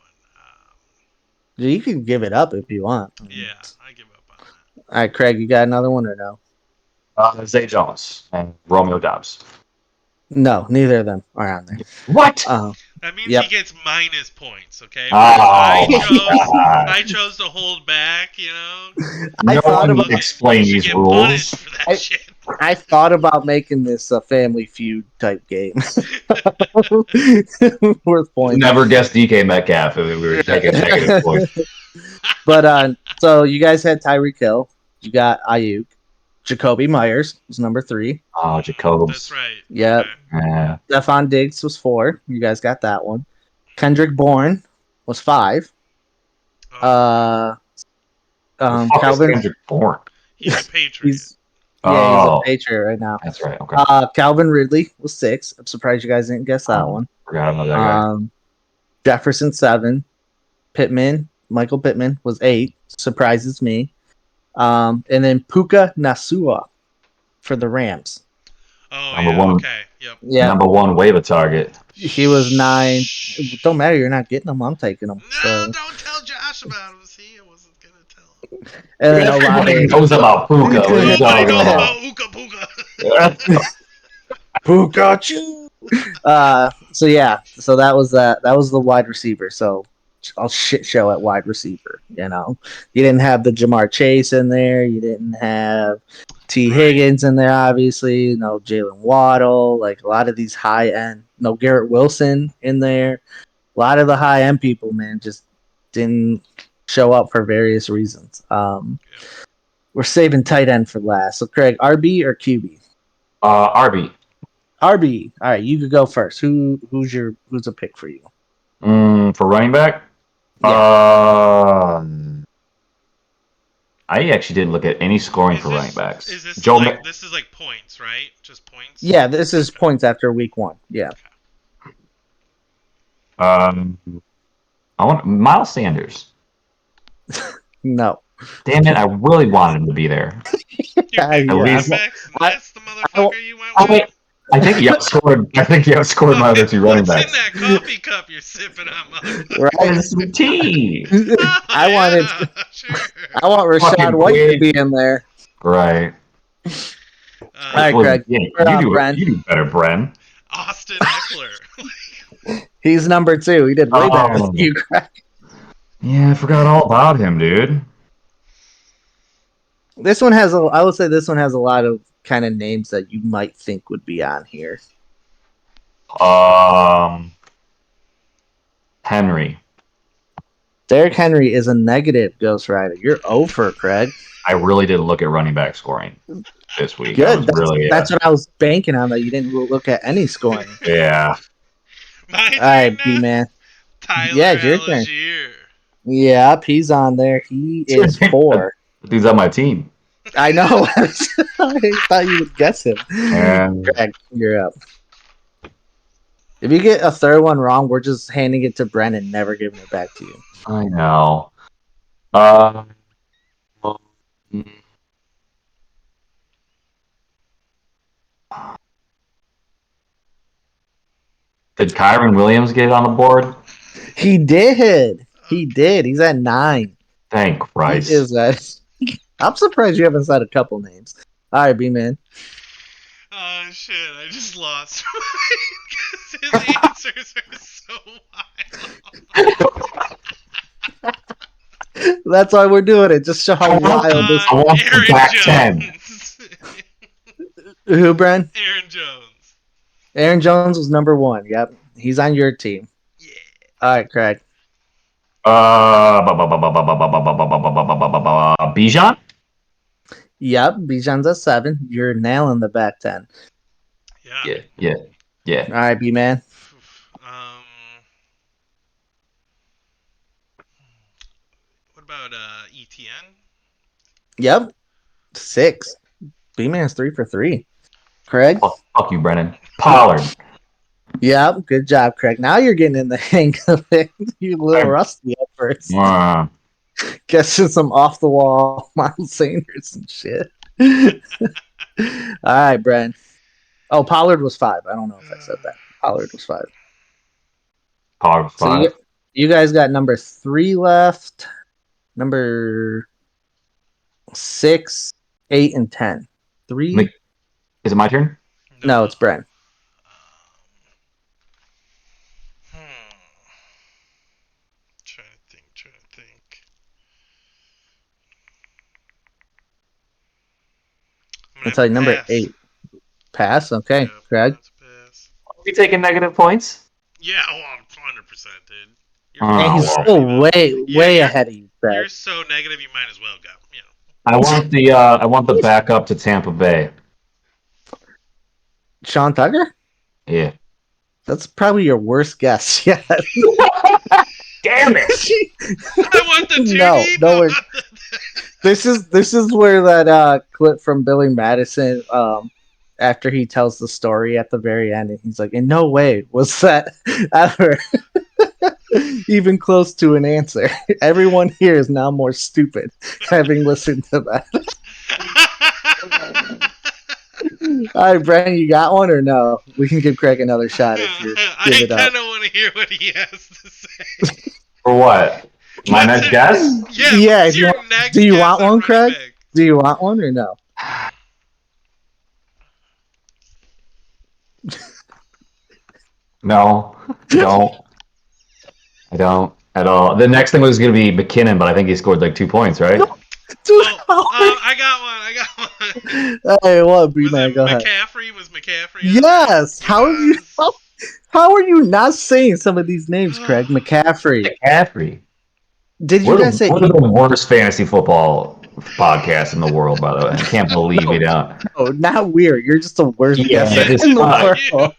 one. You can give it up if you want. Yeah, I give up on that. All right, Craig, you got another one or no? Zay Jones and Romeo Dobbs. No, neither of them are on there. What? That means Yep. he gets minus points, okay? Oh, I chose to hold back, you know. I no thought one about would explain You should these get rules. punished for that shit. I thought about making this a Family Feud type game. Worth points. Never guessed DK Metcalf if we were taking negative points. But so you guys had Tyreek Hill. You got Ayuk. Jacoby Myers was number 3. Oh, Jacobs. That's right. Yep. Okay. Yeah. Stephon Diggs was 4. You guys got that one. Kendrick Bourne was 5. Oh, The fuck Calvin. is Kendrick Bourne? he's a Patriot. He's a Patriot right now. That's right. Okay. Calvin Ridley was 6. I'm surprised you guys didn't guess that one. Forgot about that guy. Jefferson 7. Michael Pittman was 8. Surprises me. And then Puka Nasua for the Rams. Oh Number yeah. one. Okay. Yep. Yeah, Number 1 waiver target. he was 9. It don't matter. You're not getting him. I'm taking him. No, So. don't tell Josh about him. See, I wasn't gonna tell him. And then Everybody Olave. knows about Puka. What are you Nobody talking knows about? about Uka Puka. Pikachu. So that was that. That was the wide receiver. So I'll shit show at wide receiver. You didn't have the Jamar Chase in there. You didn't have T. Right. Higgins in there. Obviously, no Jalen Waddle. Like a lot of these high end. No Garrett Wilson in there. A lot of the high end people, man, just didn't show up for various reasons. We're saving tight end for last. So Craig, RB or QB? RB. RB. All right, you could go first. Who's a pick for you? For running back? Yeah. I actually didn't look at any scoring for running backs. Is this Joe like this is like points, right? Just points? Yeah, this is points after week 1. Yeah. I want Miles Sanders. No. Damn it! I really wanted him to be there. You picked At least- DMX, and that's the motherfucker you went with? wait. I think he outscored my other two running What's backs. in that coffee cup you're sipping on, motherfucker? Right. It's some tea. I wanted. Sure. I want Rashad Fucking White to weird. be in there. Right. All right, Well, Greg. yeah, Put it on, you Bren. do better, Bren. Austin Eckler. He's number 2. He did way better Oh. than you, Greg. Yeah, I forgot all about him, dude. This one has I would say this one has a lot of kind of names that you might think would be on here. Henry. Derrick Henry is a negative Ghost Rider. You're over, Craig. I really didn't look at running back scoring this week. Good. That's That's what I was banking on, that you didn't look at any scoring. yeah. My All right, turn now? B-Man. Tyler Yeah, it's your turn. Algier. Yep, he's on there. He is 4. Dude's on my team. I know. I thought you would guess him. And Greg, you're up. If you get a third one wrong, we're just handing it to Bren and never giving it back to you. I know. Did Kyron Williams get on the board? He did. He did. He's at 9. Thank Christ. He is at. I'm surprised you haven't said a couple names. All right, B-Man. Oh shit, I just lost because his answers are so wild. That's why we're doing it. Just show how wild this. I want the Aaron back Jones. Who, Bren? Aaron Jones. Aaron Jones was number 1. Yep, he's on your team. Yeah. All right, Craig. Bijan? Yep, Bijan's at 7. You're nailing the back 10. Yeah. Yeah. All right, B-Man. What about ETN? Yep, 6. B-Man's 3 for 3. Craig? Oh, fuck you, Brennan. Pollard. Yep, good job, Craig. Now you're getting in the hang of it. You a little rusty at first. Guessing some off the wall Miles Sanders and shit. All right, Bren. Oh, Pollard was 5. I don't know if I said that. Pollard was 5. Pollard was 5. So you guys got number 3 left. Number 6, 8, and 10. 3. Is it my turn? No, it's Bren. Trying to think. I'll tell you, number 8. Pass? Okay, Yep, Craig. that's a pass. Are we taking negative points? Yeah, oh, I'm 100%, dude. And he's well. still way you're- ahead of you, Craig. You're so negative, you might as well go. You know. I want the backup to Tampa Bay. Sean Tucker? Yeah. That's probably your worst guess yet. Damn it! I want the 2D. No, this is where that clip from Billy Madison, after he tells the story at the very end, and he's like, "In no way was that ever even close to an answer." Everyone here is now more stupid having listened to that. All right, Brandon, you got one or no? We can give Craig another shot if you I give it up. kind of want to hear what he has to say. For what? My next guess? Yeah, what's do you your want- next do you guess want on one, running Craig? back? Do you want one or no? No. I don't at all. The next thing was going to be McKinnon, but I think he scored like 2 points, right? Dude, I got one. hey, what, Was B-Man? it Go ahead. McCaffrey? Was McCaffrey? Yes. How are you? Yes. How are you not saying some of these names, Craig? McCaffrey. McCaffrey. Did you What guys say? are the worst fantasy football podcast in the world, by the way. I can't believe it. Oh, not weird. You're just the worst Yeah, guesser just in the fuck. world.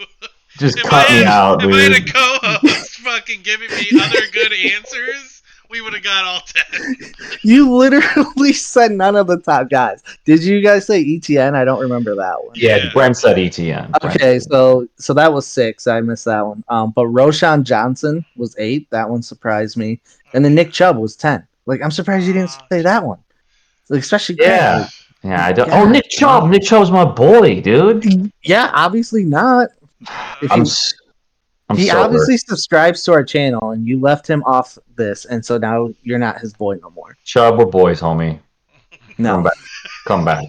Just If cut me out, I had a dude. co-host fucking giving me other good answers, we would have got all 10. You literally said none of the top guys. Did you guys say ETN? I don't remember that one. Yeah, Yeah. Brent said ETN. Okay, so that was 6. I missed that one. But Roshan Johnson was 8. That one surprised me. And then Nick Chubb was 10. Like, I'm surprised you didn't say that one. Like, especially Craig. Yeah. Like, Yeah, I don't. God, Oh, Nick Chubb. Nick Chubb's my boy, dude. yeah, obviously not. If I'm you, s- I'm he sober. obviously subscribes to our channel, and you left him off this, and so now you're not his boy no more. Chubb, we're boys, homie. No, Come back.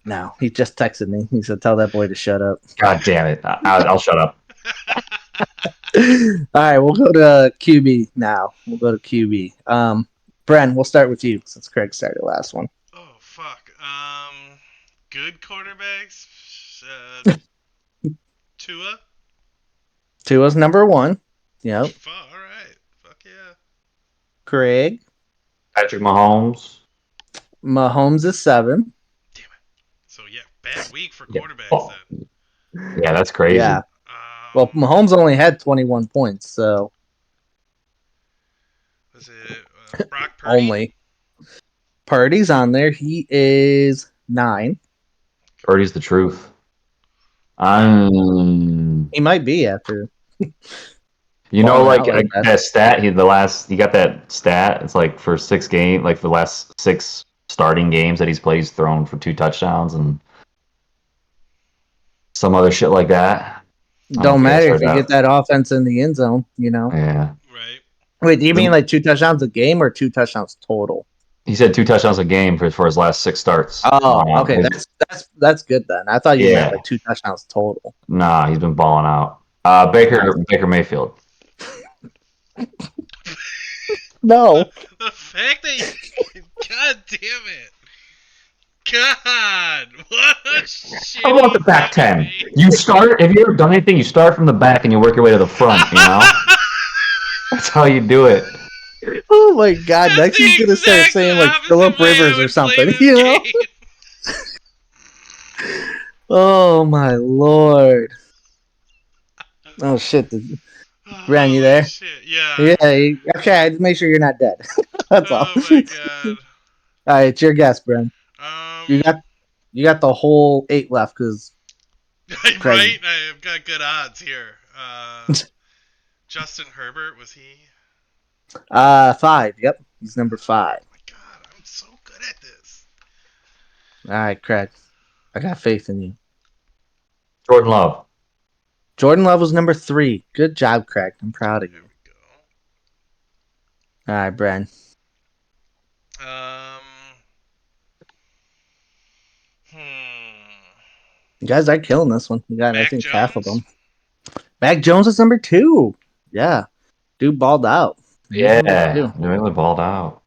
no. He just texted me. He said, "Tell that boy to shut up." God damn it. I'll shut up. All right, we'll go to QB now. We'll go to QB. Bren, we'll start with you since Craig started last one. Oh fuck. Good quarterbacks. Tua. Tua's number 1. Yep. All right. Fuck yeah. Craig. Patrick Mahomes. Mahomes is 7. Damn it. So yeah, bad week for Yeah. quarterbacks Oh. then. Yeah, that's crazy. Yeah. Well, Mahomes only had 21 points, so Was it Brock Purdy? only. Purdy's on there. He is 9. Purdy's the truth. He might be after. You know, Balling like out like that. that stat. He got that stat. It's like for 6 games, like for the last 6 starting games that he's played, he's thrown for 2 touchdowns and some other shit like that. Don't matter if you get that offense in the end zone, you know. Yeah. Right. Wait, do you mean like 2 touchdowns a game or 2 touchdowns total? He said 2 touchdowns a game for his last 6 starts. Oh, okay. That's good then. I thought you meant like 2 touchdowns total. Nah, he's been balling out. Baker Mayfield. No. The fact that you, God damn it. God, what a shit. I want the back 10. You start, have you ever done anything? You start from the back and you work your way to the front, you know? That's how you do it. Oh my God! Next he's gonna start saying like Philip Rivers or something, you know? Oh my Lord! Oh shit! Bren, you there? Shit, yeah. Yeah. Okay, I just make sure you're not dead. That's all. Oh my God. All right, it's your guess, Bren. You got the whole 8 left because. Right, I've got good odds here. Justin Herbert, was he? 5. Yep, he's number 5. Oh my God, I'm so good at this. All right, Craig. I got faith in you. Jordan Love. Jordan Love was number 3. Good job, Craig. I'm proud of you. There we All right, Bren. go. You guys are killing this one. You got, I think, Jones? half of them. Mac Jones is number 2. Yeah. Dude balled out. Yeah. New England balled out.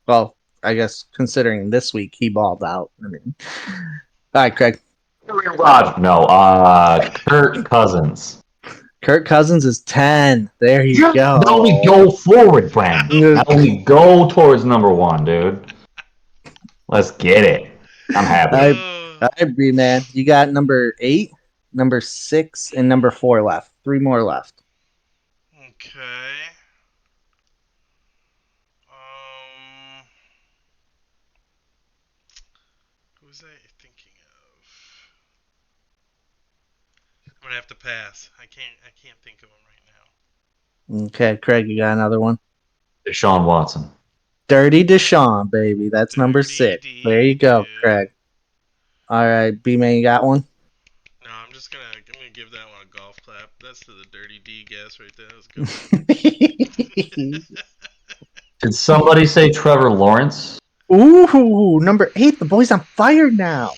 Well, I guess considering this week he balled out. I mean, all right, Craig. No, Kirk Cousins. Kirk Cousins is 10. There you go. Now we go forward, Brandon. Now we go towards number 1, dude. Let's get it. I'm happy. All right, B-Man. You got number 8, number 6, and number 4 left. 3 more left. Okay. Who was I thinking of? I'm gonna have to pass. I can't think of him right now. Okay, Craig, you got another one? Deshaun Watson. Dirty Deshaun, baby. That's number 6. There you go, dude. Craig. All right, B-Man, you got one? No, I'm gonna give that one a golf clap. That's to the Dirty D guess right there. That was good. Did somebody say Trevor Lawrence? Ooh, number 8. The boy's on fire now.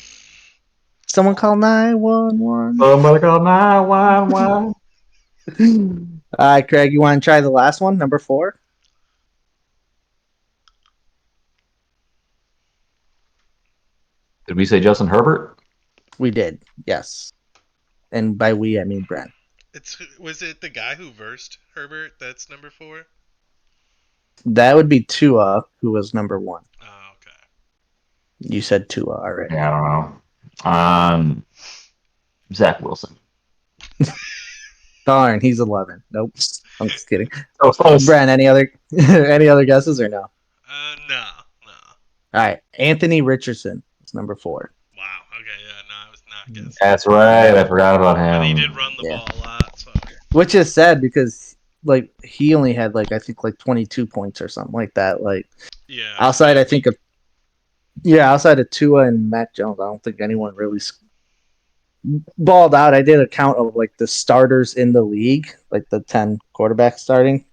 Someone call 911. Somebody call 911. All right, Craig, you want to try the last one, number 4? Did we say Justin Herbert? We did, yes. And by we, I mean Brent. Was it the guy who versed Herbert? That's number 4. That would be Tua, who was number 1. Oh, okay. You said Tua already. Yeah, I don't know. Zach Wilson. Darn, he's 11. Nope. I'm just kidding. Oh, close. Brent, any other any other guesses or no? No. All right, Anthony Richardson is number 4. Wow. Okay, yeah, no, I was not guessing. That's right. I forgot about him. And he did run the ball a lot, so. Which is sad because like he only had like I think like 22 points or something like that. Like Yeah. outside I think of outside of Tua and Mac Jones, I don't think anyone really balled out. I did a count of like the starters in the league, like the 10 quarterbacks starting.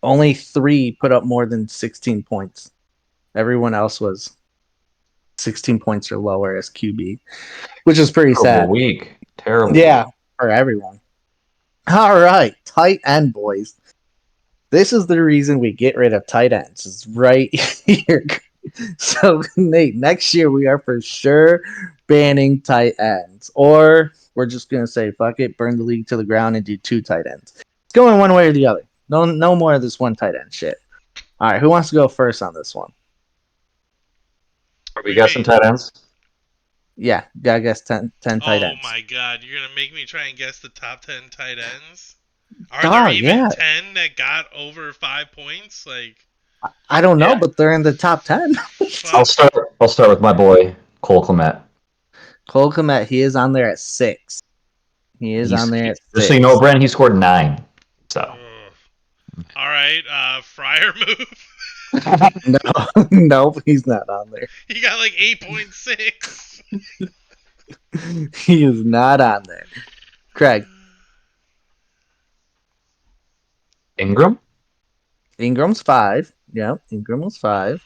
Only 3 put up more than 16 points. Everyone else was 16 points or lower as QB, which is pretty sad. Week. Terrible. Yeah, for everyone. All right, tight end boys. This is the reason we get rid of tight ends. It's right here. So, Nate, next year we are for sure banning tight ends. Or we're just going to say, fuck it, burn the league to the ground and do 2 tight ends. It's going one way or the other. No more of this 1 tight end shit. All right, who wants to go first on this one? Are we guessing tight ends? Yeah, I guess 10 tight ends. Oh my god, you're going to make me try and guess the top 10 tight ends? Are Oh, there even yeah. 10 that got over 5 points? Like, I don't know, but they're in the top 10. I'll start with my boy, Cole Kmet. Cole Kmet, he is on there at 6. He's on there at 6. Just so you know, Brent, he scored 9. So. All right, Fryer move. No, he's not on there. He got like 8.6. He is not on there. Craig. Ingram? Ingram's 5. Yep, Ingram was 5.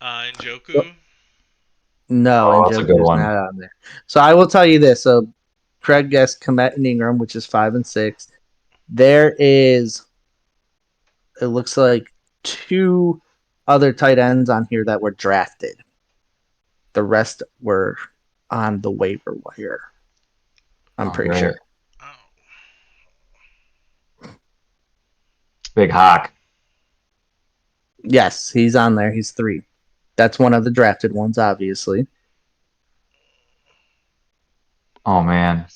Njoku? No, that's a good Njoku's one. not on there. So I will tell you this. So Craig guessed Kmet and Ingram, which is 5 and 6. There is, it looks like 2 other tight ends on here that were drafted. The rest were on the waiver wire. I'm pretty sure. Oh. Big Hawk. Yes, he's on there. He's 3. That's one of the drafted ones, obviously. Oh, man.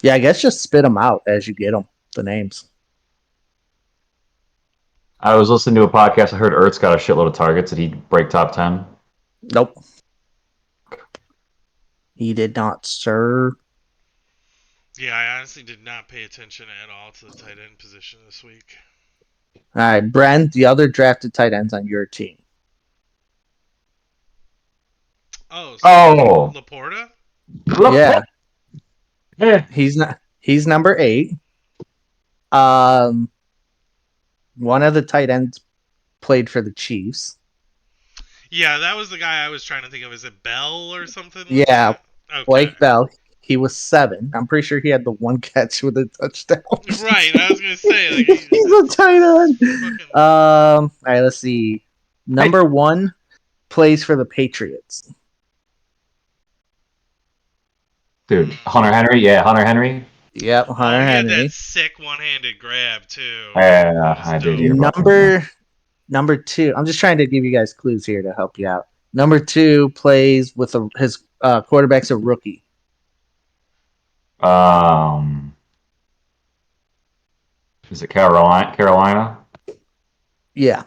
Yeah, I guess just spit them out as you get them, the names. I was listening to a podcast. I heard Ertz got a shitload of targets. Did he break top 10? Nope. He did not, sir. Yeah, I honestly did not pay attention at all to the tight end position this week. All right, Brent, the other drafted tight ends on your team. Oh, so Laporta? Yeah. Yeah. He's number 8. One of the tight ends played for the Chiefs. Yeah, that was the guy I was trying to think of. Is it Bell or something? Yeah, Okay. Blake Bell. He was 7. I'm pretty sure he had the 1 catch with a touchdown. Right, I was gonna say like he's a tight end. All right, let's see. Number 1 plays for the Patriots. Dude, Hunter Henry? Yeah, Hunter Henry. Yep, Hunter Henry. He had that sick one-handed grab too. Yeah, I did hear about Number 2. I'm just trying to give you guys clues here to help you out. Number 2 plays with his quarterback's a rookie. Is it Carolina? Yeah.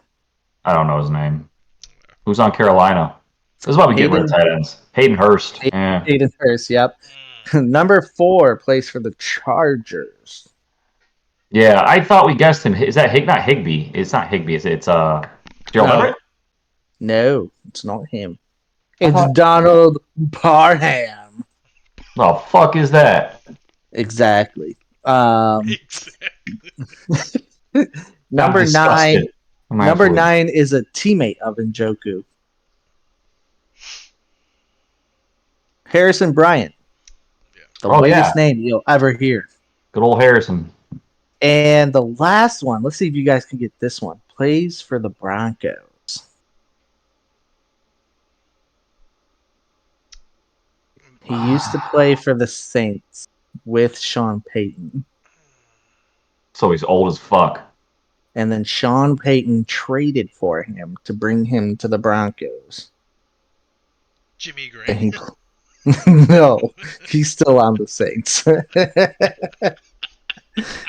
I don't know his name. Who's on Carolina? This is why we get rid of tight ends. Hayden Hurst. Hayden Hurst, yep. Number 4 plays for the Chargers. Yeah, I thought we guessed him. Is that not Higbee? It's not Higbee. It's Gerald Everett? No, it's not him. It's Donald Parham. The fuck is that? Exactly. Exactly. Number 9. Number 9 is a teammate of Njoku. Harrison Bryant. The whitest name you'll ever hear. Good old Harrison. And the last one, let's see if you guys can get this one. Plays for the Broncos. He used to play for the Saints with Sean Payton. So he's old as fuck. And then Sean Payton traded for him to bring him to the Broncos. Jimmy And he Graham. no, he's still on the Saints.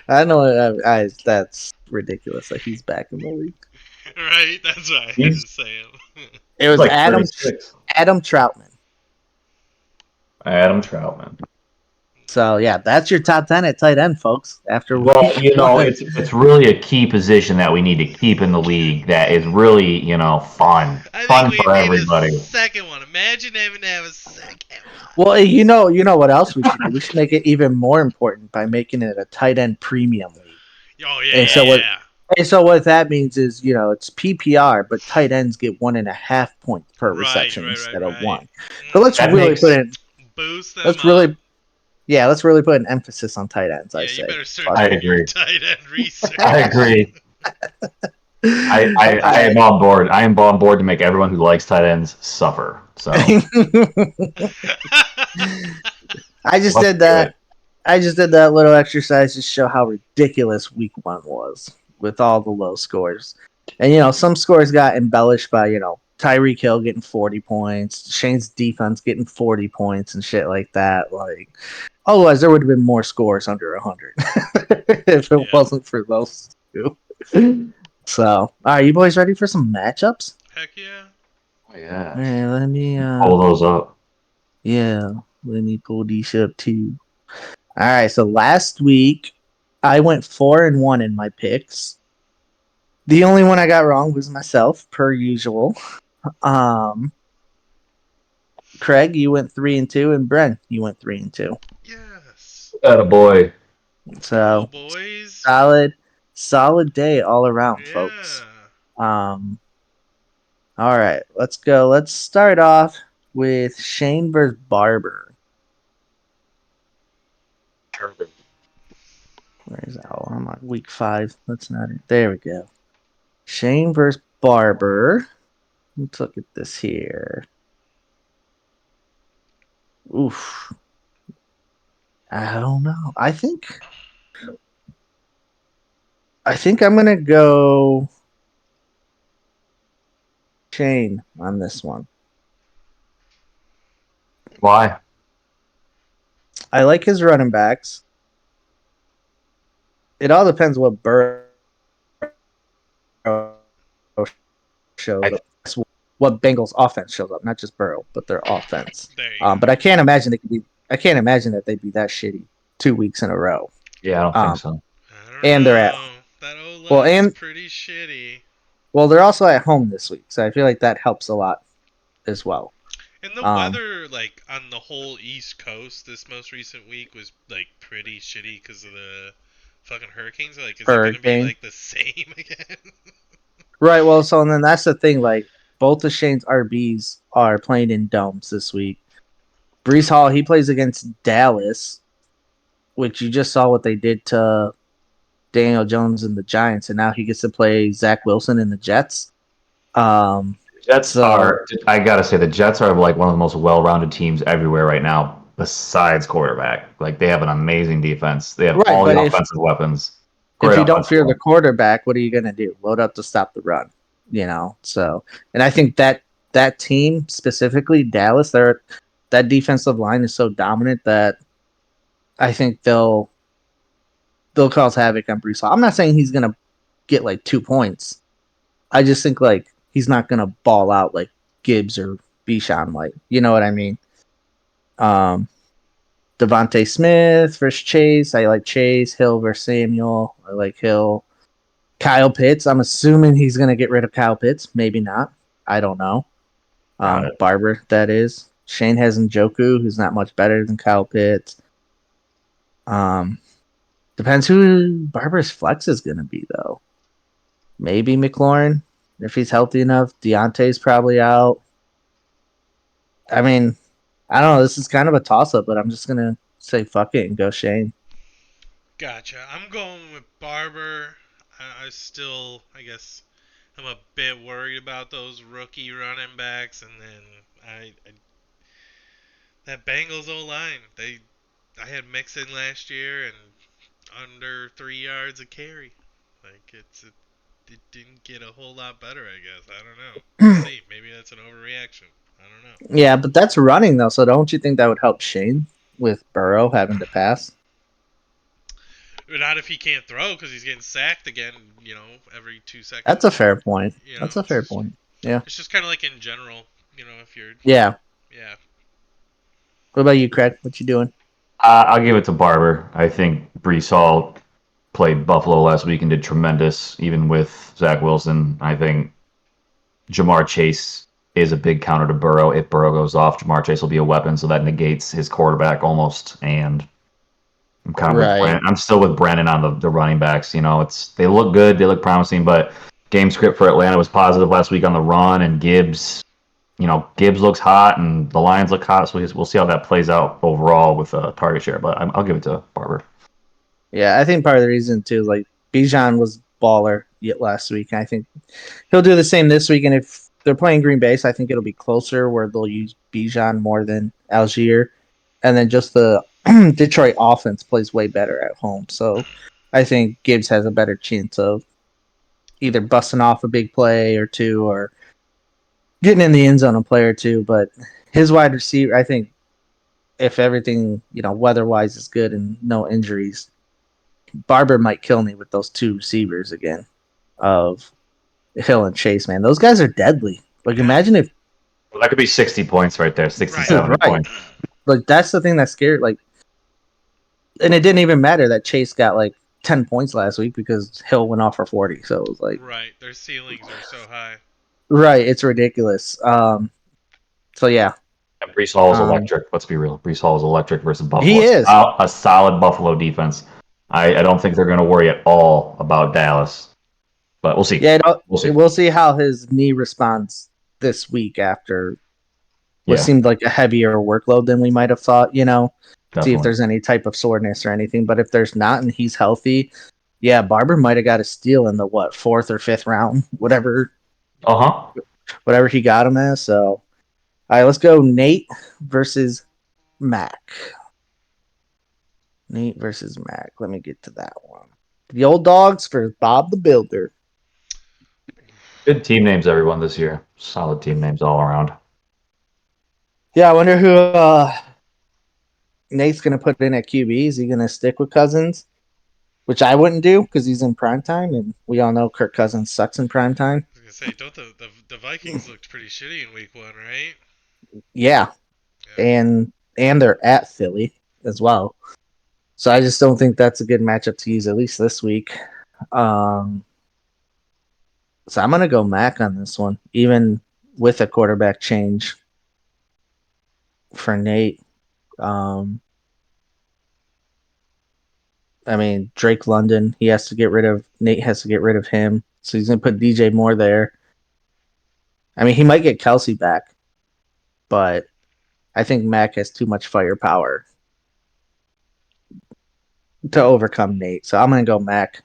I know that's ridiculous that he's back in the league. Right? That's what I He's, just saying. It he's was like 36. Adam Troutman. Adam Troutman. So yeah, that's your top 10 at tight end, folks. After Well, week one. it's really a key position that we need to keep in the league that is really, fun. I think Fun we for need a everybody. second one. Imagine having to have a second Well, you know what else we should do? We should make it even more important by making it a tight end premium league. one. Oh And yeah, so what? yeah. And so what that means is, it's PPR, but tight ends get 1.5 points per Right, reception right, right, instead of right. one. So let's That really makes put in. Boost them Let's up. really, yeah, let's really put an emphasis on tight ends. I Yeah, you say. better start Fuck I doing it. your agree. tight end research. I agree. I Alright. am on board. I am on board to make everyone who likes tight ends suffer. So I just let's did do it. that. I just did that little exercise to show how ridiculous week one was with all the low scores. And some scores got embellished by, Tyreek Hill getting 40 points, Shane's defense getting 40 points and shit like that. Like, otherwise there would have been more scores under 100 if it wasn't for those two. So, are you boys ready for some matchups? Heck yeah. Oh, yeah. All right, let me Pull those up. yeah, let me pull these up too. All right, so last week I went 4-1 in my picks. The only one I got wrong was myself, per usual. Um, Craig, you went 3-2, and Bren, you went 3-2. Yes. Attaboy. Let's go, So boys. solid day all around, folks. Yeah. All right, let's go. Let's start off with Shane versus Barber. Where's that? Oh, I'm on week 5. That's not it. There we go. Shane versus Barber. Let's look at this here. Oof. I don't know. I think I'm gonna go Shane on this one. Why? I like his running backs. It all depends what Burrow shows I, up. What Bengals offense shows up, not just Burrow, but their offense. There you go. But I can't imagine they could be. I can't imagine that they'd be that shitty 2 weeks in a row. yeah, I don't think so. I don't And they're at know. That O well, line's and pretty shitty. well, they're also at home this week, so I feel like that helps a lot as well. And the Um, weather, like, on the whole East Coast this most recent week was, like, pretty shitty because of the fucking hurricanes. Like, is it going to be, Hurricane. like, the same again? Right. Well, so and then that's the thing. Like both of Shane's RBs are playing in domes this week. Brees Hall, he plays against Dallas, which you just saw what they did to Daniel Jones and the Giants, and now he gets to play Zach Wilson and the Jets. Jets So are. I gotta say, the Jets are like one of the most well-rounded teams everywhere right now, besides quarterback. Like they have an amazing defense. They have right, all but the if offensive weapons. if Great you don't offensive fear the line. quarterback, what are you gonna do? Load up to stop the run, So, and I think that team specifically, Dallas, that defensive line is so dominant that I think they'll cause havoc on Brees Hall. I'm not saying he's gonna get like 2 points. I just think like he's not gonna ball out like Gibbs or Bichon, like you know what I mean. Um, Devontae Smith versus Chase. I like Chase. Hill versus Samuel. I like Hill. Kyle Pitts. I'm assuming he's gonna get rid of Kyle Pitts. Maybe not. I don't know. Got it. Barber, that is. Shane has Njoku, who's not much better than Kyle Pitts. Depends who Barber's flex is gonna be though. Maybe McLaurin if he's healthy enough. Deontay's probably out. I mean, I don't know. This is kind of a toss up, but I'm just gonna say fuck it and go Shane. Gotcha. I'm going with Barber. I still, I guess, I'm a bit worried about those rookie running backs, and then that Bengals O line. I had Mixon last year, and under 3 yards a carry. Like it didn't get a whole lot better. I guess I don't know. We'll see. Maybe that's an overreaction. I don't know. Yeah, but that's running though, so don't you think that would help Shane with Burrow having to pass? But not if he can't throw because he's getting sacked again. Every 2 seconds. That's a fair point. You know, That's a fair point. Yeah. it's just kind of like in general. If you're Yeah. yeah. What about you, Craig? What you doing? I'll give it to Barber. I think Brees Hall played Buffalo last week and did tremendous, even with Zach Wilson. I think Jamar Chase is a big counter to Burrow. If Burrow goes off, Jamar Chase will be a weapon, so that negates his quarterback almost. And I'm kind of with Right. Brandon. I'm still with Brandon on the running backs. They look good, they look promising, but game script for Atlanta was positive last week on the run, and Gibbs. Gibbs looks hot, and the Lions look hot, so we'll see how that plays out overall with a target share. But I'll give it to Barber. Yeah, I think part of the reason too, like Bijan was baller yet last week, and I think he'll do the same this week. And if they're playing Green Bay, so I think it'll be closer where they'll use Bijan more than Algier, and then just the Detroit offense plays way better at home. So I think Gibbs has a better chance of either busting off a big play or two, or getting in the end zone a play or two. But his wide receiver, I think, if everything weather wise is good and no injuries, Barber might kill me with those two receivers again of Hill and Chase, man. Those guys are deadly. Like, Yeah. imagine if, Well, that could be 60 points right there, 60, Right. 70 right. points. Like, that's the thing that's scary. Like, and it didn't even matter that Chase got like 10 points last week because Hill went off for 40. So it was like, Right. Their ceilings are so high. right. It's ridiculous. So yeah. And Brees Hall is electric. Let's be real. Brees Hall is electric versus Buffalo. He is. A solid Buffalo defense. I don't think they're going to worry at all about Dallas. But we'll see. Yeah, We'll see. We'll see how his knee responds this week after what seemed like a heavier workload than we might have thought, See Definitely. if there's any type of soreness or anything. But if there's not and he's healthy, yeah, Barber might have got a steal in the fourth or fifth round, whatever he got him as. So all right, let's go Nate versus Mac. Nate versus Mac. Let me get to that one. The old dogs for Bob the Builder. Good team names, everyone, this year. Solid team names all around. Yeah, I wonder who Nate's going to put in at QB. Is he going to stick with Cousins? Which I wouldn't do because he's in prime time, and we all know Kirk Cousins sucks in prime time. I was gonna say, don't the Vikings looked pretty shitty in week 1, right? Yeah. And they're at Philly as well. So I just don't think that's a good matchup to use, at least this week. So I'm going to go Mac on this one, even with a quarterback change for Nate. Drake London, Nate has to get rid of him. So he's going to put DJ Moore there. He might get Kelsey back, but I think Mac has too much firepower to overcome Nate. So I'm going to go Mac.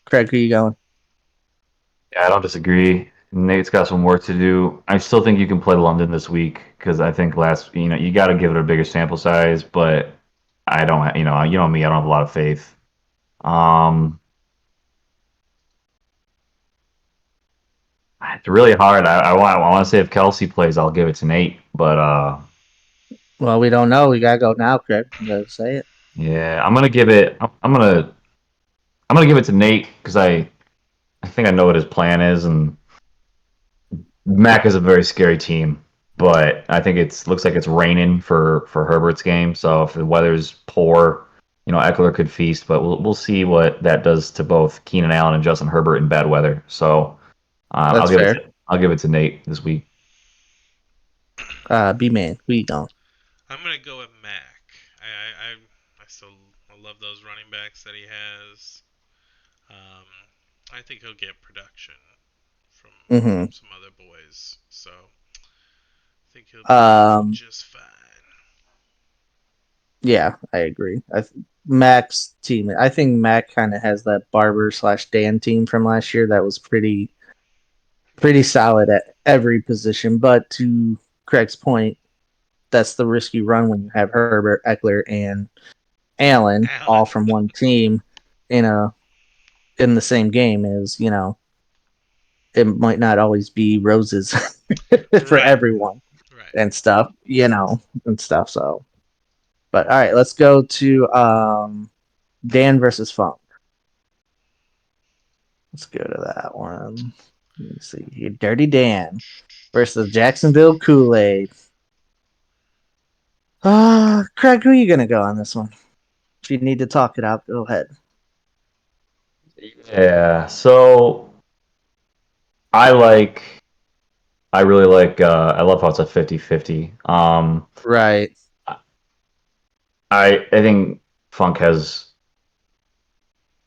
Craig, who are you going? Yeah, I don't disagree. Nate's got some work to do. I still think you can play London this week because I think you got to give it a bigger sample size, but I don't, me, I don't have a lot of faith. It's really hard. I want to say if Kelsey plays, I'll give it to Nate, but well, we don't know. We gotta go now, Craig. You gotta say it. Yeah, I'm gonna give it. I'm gonna give it to Nate because I think I know what his plan is, and Mac is a very scary team. But I think looks like it's raining for Herbert's game. So if the weather's poor, Eckler could feast. But we'll see what that does to both Keenan Allen and Justin Herbert in bad weather. So I'll give it to Nate this week. B-Man, who you going? I'm gonna go with Mac. I love those running backs that he has. I think he'll get production from some other boys, so I think he'll be just fine. Yeah, I agree. Mac's team. I think Mac kind of has that Barber/Dan team from last year that was pretty solid at every position. But to Craig's point, that's the risk you run when you have Herbert, Eckler, and Allen all from one team. in the same game is, it might not always be roses for Right. everyone Right. and stuff, and stuff. So, but all right, let's go to Dan versus Funk. Let's go to that one. Let me see here. Dirty Dan versus Jacksonville Kool-Aid. Craig, who are you gonna go on this one? If you need to talk it out, go ahead. Yeah. So I like. I really like. I love how it's a 50-50. Right. I think Funk has.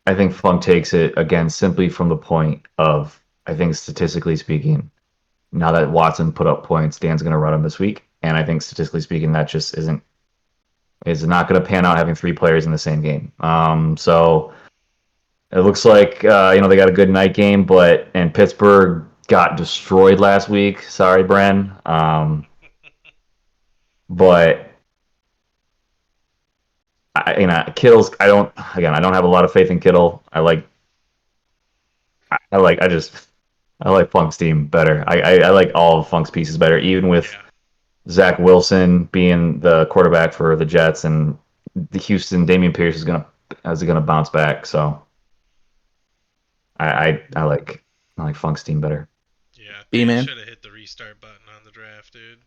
I think Funk takes it again simply from the point of. I think statistically speaking, now that Watson put up points, Dan's going to run him this week, and I think statistically speaking, that just isn't. Is not going to pan out having three players in the same game. So it looks like they got a good night game, and Pittsburgh got destroyed last week. Sorry, Bren. But Kittle's. I don't. Again, I don't have a lot of faith in Kittle. I like Funk's team better. I like all of Funk's pieces better, even with Yeah. Zach Wilson being the quarterback for the Jets and the Houston. Damian Pierce is gonna bounce back. So I like Funk's team better. Yeah. Dan B-Man. should have hit the restart button on the draft, dude.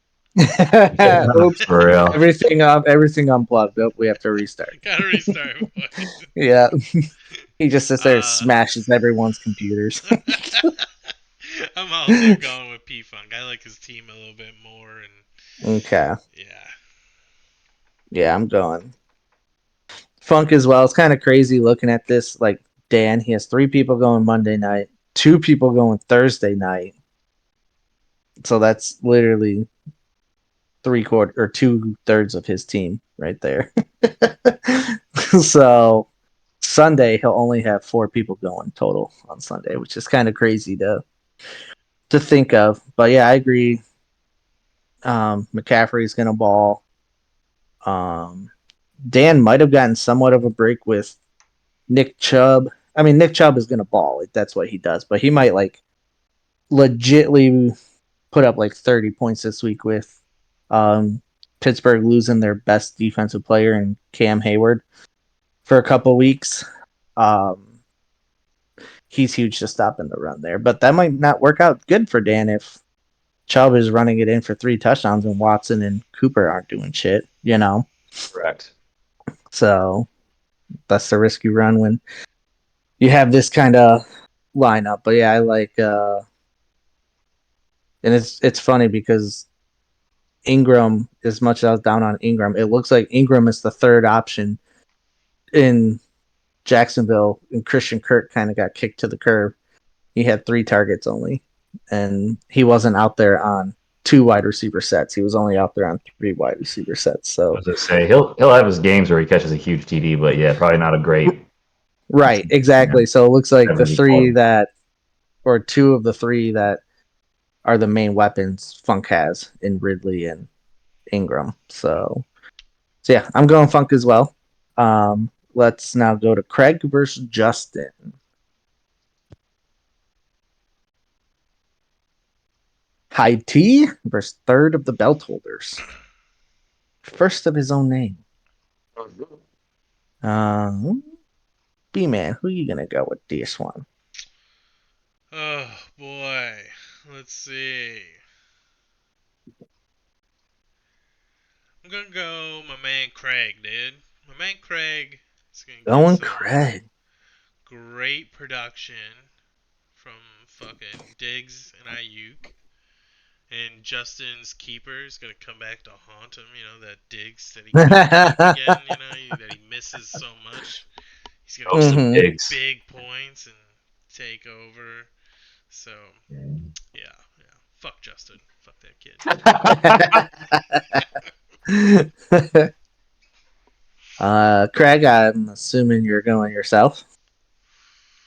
Oops. For real. Everything unplugged. Oh, we have to restart. Gotta restart, boys. Yeah. He just sits there and Uh, smashes everyone's computers. I'm also going with P Funk. I like his team a little bit more, and Okay. yeah, Yeah, I'm going. Funk as well. It's kind of crazy looking at this. Like Dan, he has 3 people going Monday night, 2 people going Thursday night. So that's literally 3/4 or 2/3 of his team right there. So Sunday he'll only have 4 people going total on Sunday, which is kind of crazy to think of. But yeah, I agree. McCaffrey's gonna ball. Dan might have gotten somewhat of a break with Nick Chubb. I mean, Nick Chubb is gonna ball. Like, that's what he does. But he might like legitly put up like 30 points this week with Pittsburgh losing their best defensive player in Cam Hayward for a couple weeks. Um, he's huge to stop in the run there. But that might not work out good for Dan if Chubb is running it in for 3 touchdowns and Watson and Cooper aren't doing shit. Correct. So that's the risk you run when you have this kind of lineup. But yeah, I like and it's funny because Ingram, as much as I was down on Ingram, it looks like Ingram is the third option in Jacksonville, and Christian Kirk kind of got kicked to the curb. He had 3 targets only, and he wasn't out there on 2 wide receiver sets. He was only out there on 3 wide receiver sets. I So was gonna say he'll have his games where he catches a huge TD, but yeah, probably not a great. right, exactly. So it looks like the 74. 3 that, or 2 of the 3 that are the main weapons Funk has in Ridley and Ingram. So yeah, I'm going Funk as well. Let's now go to Craig versus Justin. High T versus third of the belt holders. First of his own name. B-Man, who you gonna go with this one? oh boy, let's see. I'm gonna go my man Craig, dude. My man Craig is gonna get Going some Craig. great production from fucking Diggs and Ayuk. And Justin's keeper is gonna come back to haunt him. That Diggs that he can't keep again. That he misses so much. He's gonna Oh, get some Mhm. digs. big points and take over. So yeah. Fuck Justin. Fuck that kid. Craig, I'm assuming you're going yourself.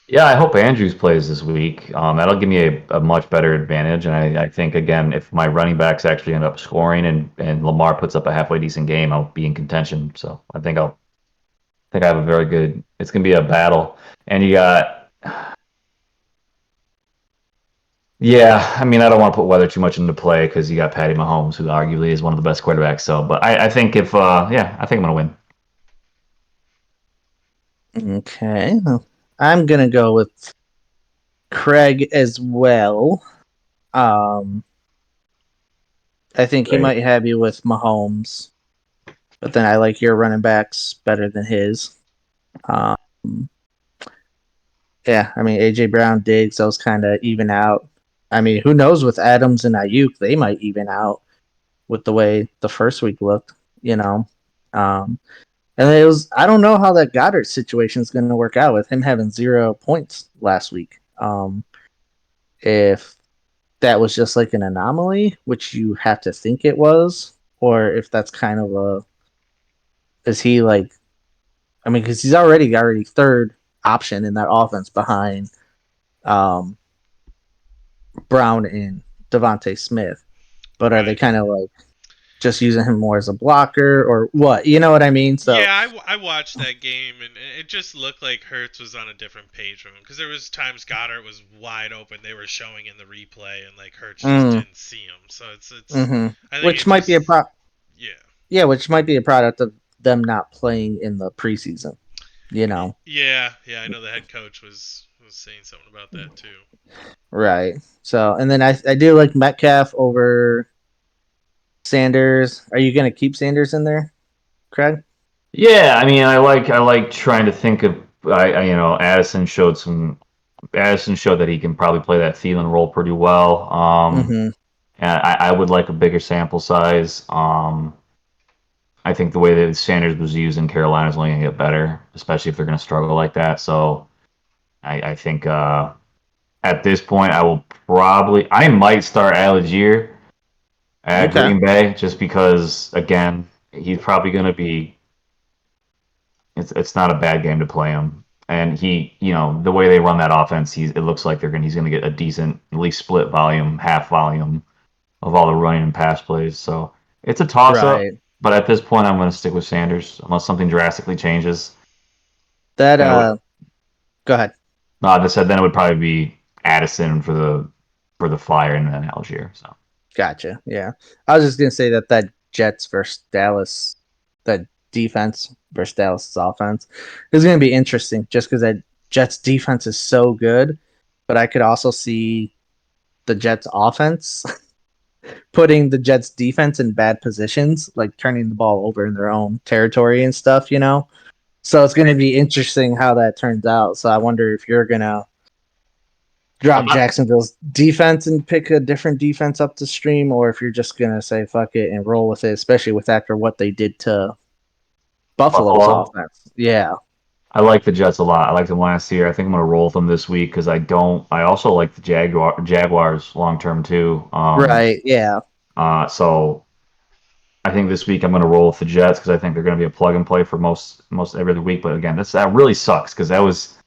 Yeah, I hope Andrews plays this week. That'll give me a much better advantage, and I think again, if my running backs actually end up scoring and Lamar puts up a halfway decent game, I'll be in contention. So I think think I have a very good. It's gonna be a battle, and you got. Yeah, I mean, I don't want to put weather too much into play because you got Patty Mahomes, who arguably is one of the best quarterbacks. So, but I think if, yeah, I think I'm gonna win. Okay. I'm gonna go with Craig as well. Um, I think he Great. might have you with Mahomes, but then I like your running backs better than his. Um, yeah, I mean AJ Brown, Diggs, those kind of even out. I mean, who knows with Adams and Ayuk, they might even out with the way the first week looked. You know, um, and it was I don't know how that Goddard situation is going to work out with him having 0 points last week. If that was just like an anomaly, which you have to think it was, or if that's kind of a is he like I mean because he's already third option in that offense behind um, Brown and Devontae Smith, but are they Right. kind of like just using him more as a blocker or what? You know what I mean? So Yeah, I watched that game and it just looked like Hertz was on a different page from him because there was times Goddard was wide open. They were showing in the replay and like Hertz just mm, didn't see him. So it's hmm I think which it might be a just pro yeah. yeah, which might be a product of them not playing in the preseason. You know, Yeah, I know the head coach was saying something about that too. right? So and then I do like Metcalf over Sanders. Are you going to keep Sanders in there, Craig? Yeah, I mean, I like trying to think of. You know, Addison showed that he can probably play that Thielen role pretty well. Mm-hmm. And I would like a bigger sample size. I think the way that Sanders was used in Carolina is only going to get better, especially if they're going to struggle like that. So I think at this point, I might start Algier at Okay. Green Bay just because, again, he's probably going to be. It's not a bad game to play him, and you know, the way they run that offense, it looks like he's going to get a decent, at least split volume, half volume of all the running and pass plays. So it's a toss up, Right. but at this point, I'm going to stick with Sanders unless something drastically changes. That Then it would, go ahead. no, I just said then it would probably be Addison for the Flyer and then Algier. So Gotcha. Yeah. I was just going to say that Jets versus Dallas that defense versus Dallas offense is going to be interesting just cuz that Jets defense is so good, but I could also see the Jets offense putting the Jets defense in bad positions, like turning the ball over in their own territory and stuff, you know. So it's going to be interesting how that turns out. So I wonder if you're going to drop Jacksonville's defense and pick a different defense up the stream, or if you're just going to say fuck it and roll with it, especially with after what they did to Buffalo's Buffalo, offense. Yeah. I like the Jets a lot. I liked them last year. I think I'm going to roll with them this week because I don't. I also like the Jaguars long term too. Right. Yeah. So I think this week I'm going to roll with the Jets because I think they're going to be a plug and play for most every other week. But again, that really sucks because that was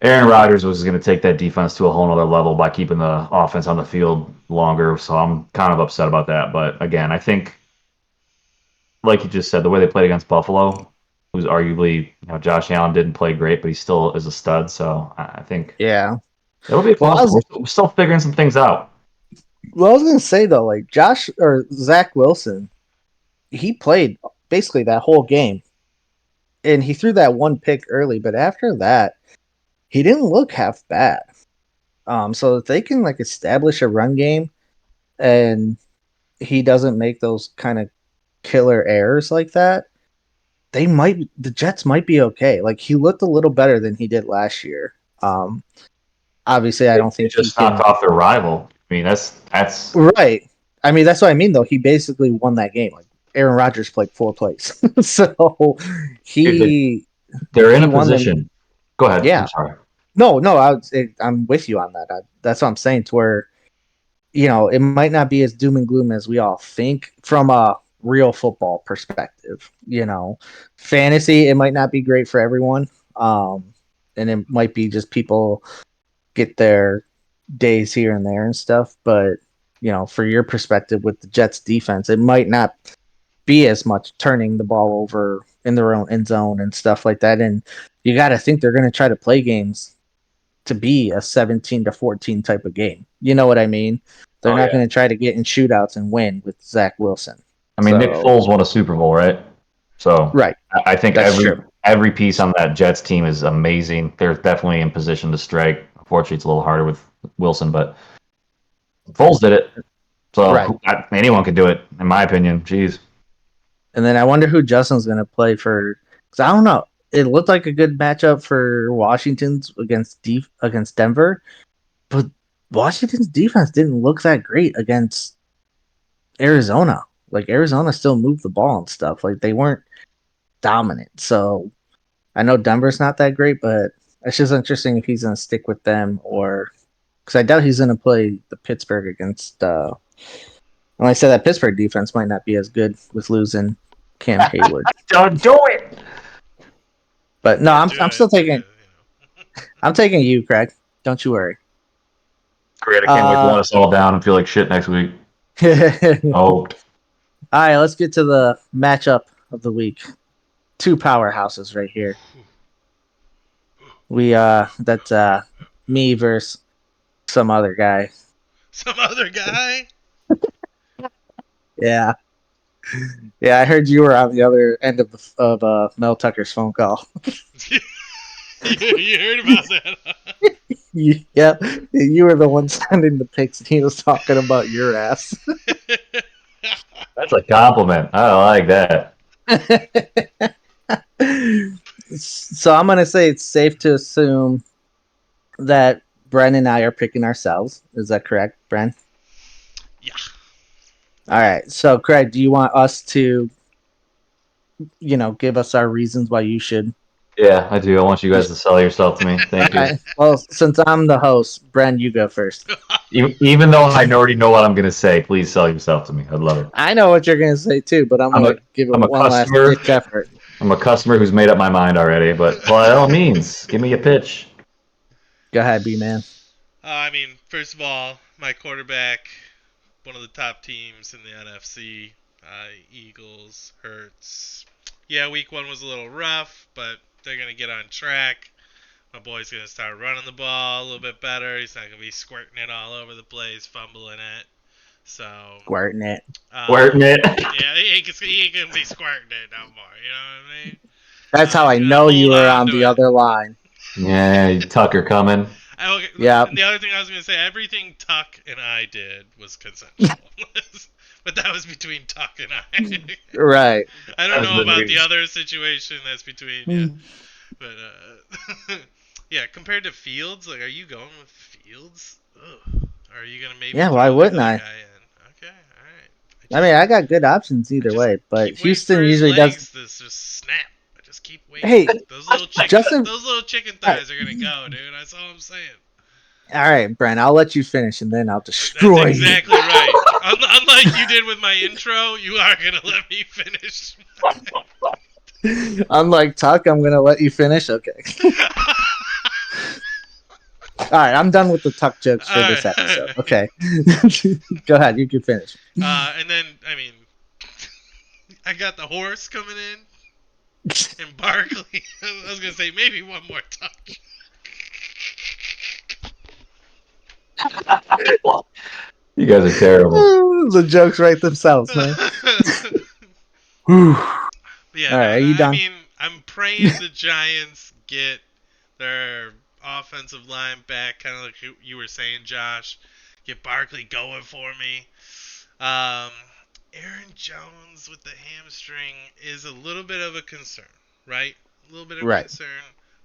Aaron Rodgers was going to take that defense to a whole other level by keeping the offense on the field longer. So I'm kind of upset about that. But again, I think, like you just said, the way they played against Buffalo, who's arguably, you know, Josh Allen didn't play great, but he still is a stud. So I think Yeah. it'll be a Well, close one. We're still figuring some things out. I was going to say though, like Josh or Zach Wilson, he played basically that whole game, and he threw that one pick early, but after that, he didn't look half bad. So if they can like establish a run game and he doesn't make those kind of killer errors like that, the Jets might be okay. Like he looked a little better than he did last year. Um, Obviously, I They, don't they think he just knocked can. off their rival. I mean, that's Right. I mean, that's what I mean though. He basically won that game. Like Aaron Rodgers played 4 plays, so dude, he they're in he a won them. position. Go ahead. I'm Yeah. sorry. No. I'm with you on that. That's what I'm saying. To where it might not be as doom and gloom as we all think from a real football perspective. Fantasy, it might not be great for everyone. And it might be just people get their days here and there and stuff. But, for your perspective with the Jets defense, it might not be as much turning the ball over in their own end zone and stuff like that. And you got to think they're going to try to play games to be a 17-14 type of game. You know what I mean? They're Oh not yeah. going to try to get in shootouts and win with Zach Wilson. I mean, Nick So, Foles won a Super Bowl, right? So right. I think That's true. every piece on that Jets team is amazing. They're definitely in position to strike. Unfortunately, it's a little harder with Wilson, but Foles did it. Right. So anyone could do it, in my opinion. Jeez. And then I wonder who Justin's going to play for. Because I don't know. It looked like a good matchup for Washington's against Denver, but Washington's defense didn't look that great against Arizona. Like Arizona still moved the ball and stuff. Like they weren't dominant. So I know Denver's not that great, but it's just interesting if he's going to stick with them or because I doubt he's going to play the Pittsburgh against. And like I said, that Pittsburgh defense might not be as good with losing Cam Hayward. Don't do it. But no, Yeah, I'm still taking I'm taking you, Craig. Don't you worry. Great. I can't wait to let us all down and feel like shit next week. All Oh, right, let's get to the matchup of the week. Two powerhouses right here. That's me versus some other guy. Some other guy? Yeah. Yeah, I heard you were on the other end of Mel Tucker's phone call. You heard about that? Huh? Yeah, you were the one sending the pics, and he was talking about your ass. that's a compliment. I like that. So I'm gonna say it's safe to assume that Bren and I are picking ourselves. Is that correct, Bren? Yeah. All right. So, Craig, do you want us to, give us our reasons why you should? Yeah, I do. I want you guys to sell yourself to me. Thank All you. right. Well, since I'm the host, Bren, you go first. Even though I already know what I'm going to say, please sell yourself to me. I'd love it. I know what you're gonna say too, but I'm I'm gonna a give it I'm a one last customer. ditch effort. I'm a customer who's made up my mind already, but by all means, give me a pitch. Go ahead, B man. I mean, first of all, my quarterback, one of the top teams in the NFC, Eagles, Hurts. Yeah, week one was a little rough, but they're going to get on track. My boy's going to start running the ball a little bit better. He's not going to be squirting it all over the place, fumbling it. So, Squirting it. Squirting it. Yeah, he ain't going to be squirting it no more. You know what I mean? That's how I He's gonna know you hold were on on to the it. other line. Yeah, Tucker coming. Okay, Yeah. and the other thing I was going to say, everything Tuck and I did was consensual. But that was between Tuck and I. Right. I don't That's know the about the news. other situation that's between you. But, yeah, compared to Fields, like, are you going with Fields? Ugh. Or are you going to maybe Yeah, throw why the wouldn't other I? guy in? Okay, alright. I mean, I got good options either way, but keep waiting for Houston his usually does. legs to just snap. I just keep waiting. Hey, Those little Justin. chicken All right, thighs are gonna go, dude. That's all I'm saying. all right, Brent. I'll let you finish, and then I'll That's destroy you. exactly right. Unlike you did with my intro, you are gonna let me finish. Unlike Tuck, I'm gonna let you finish. Okay. All right, I'm done with the Tuck jokes for this episode. Okay. Go ahead. You can finish. And then, I mean, I got the horse coming in and Barkley. I was gonna say maybe one more touch. You guys are terrible. The jokes write themselves, man. Yeah, All no, right, are you I done? mean, I'm praying the Giants get their offensive line back, kind of like you were saying, Josh. Get Barkley going for me. Aaron Jones with the hamstring is a little bit of a concern, right? A little bit of a Right. concern.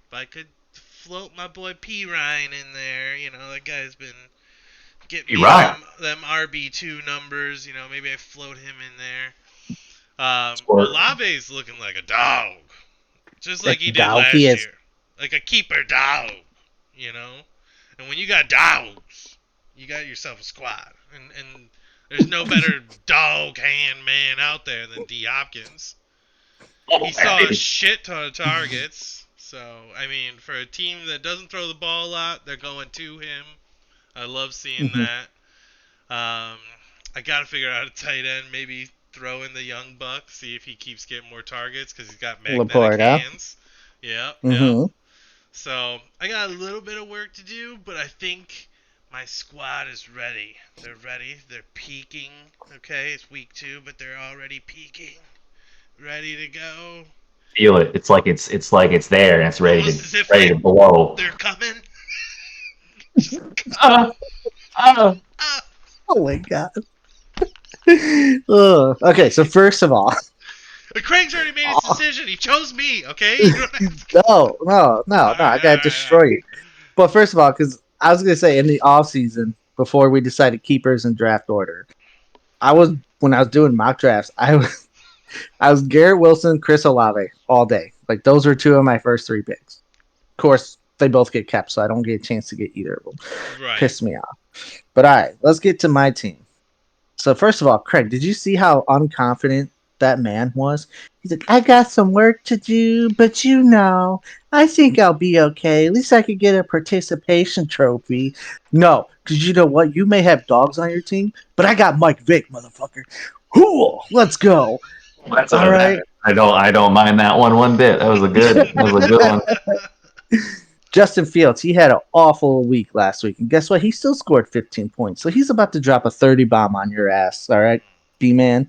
If I could float my boy P. Ryan in there, that guy's been getting me them RB2 numbers. Maybe I float him in there. Olave's looking like a dog, just like he did Dog, he last is. year, like a keeper dog, And when you got dogs, you got yourself a squad, and there's no better dog hand man out there than D Hopkins. He saw a shit ton of targets, so I mean, for a team that doesn't throw the ball a lot, they're going to him. I love seeing that. I gotta figure out a tight end, maybe throw in the young buck, see if he keeps getting more targets because he's got magnetic Laporta. hands. Yep, yep. Mm-hmm. So I got a little bit of work to do, but I think my squad is ready. They're ready. They're peaking. Okay, it's week 2, but they're already peaking. Ready to go. Feel it. It's like it's there and it's Almost as if ready like to blow. they're coming. Just come. Uh, uh. Ah. Oh my god. Okay, so first of all, Craig's already made his decision. He chose me. Okay, you don't have to. no, I gotta All destroy you. But first of all, because I was gonna say in the off season before we decided keepers and draft order, when I was doing mock drafts, I was Garrett Wilson, Chris Olave all day. Like those were 2 of my first 3 picks. Of course, they both get kept, so I don't get a chance to get either of them. Right. Piss me off. But all right, let's get to my team. So first of all, Craig, did you see how unconfident that man was? He's like, I got some work to do, but I think I'll be okay. At least I could get a participation trophy. No, because you know what? You may have dogs on your team, but I got Mike Vick, motherfucker. Cool, let's go. That's All right. I don't mind that one bit. That was a good one. Justin Fields, he had an awful week last week. And guess what? He still scored 15 points. So he's about to drop a 30 bomb on your ass. All right, B-man.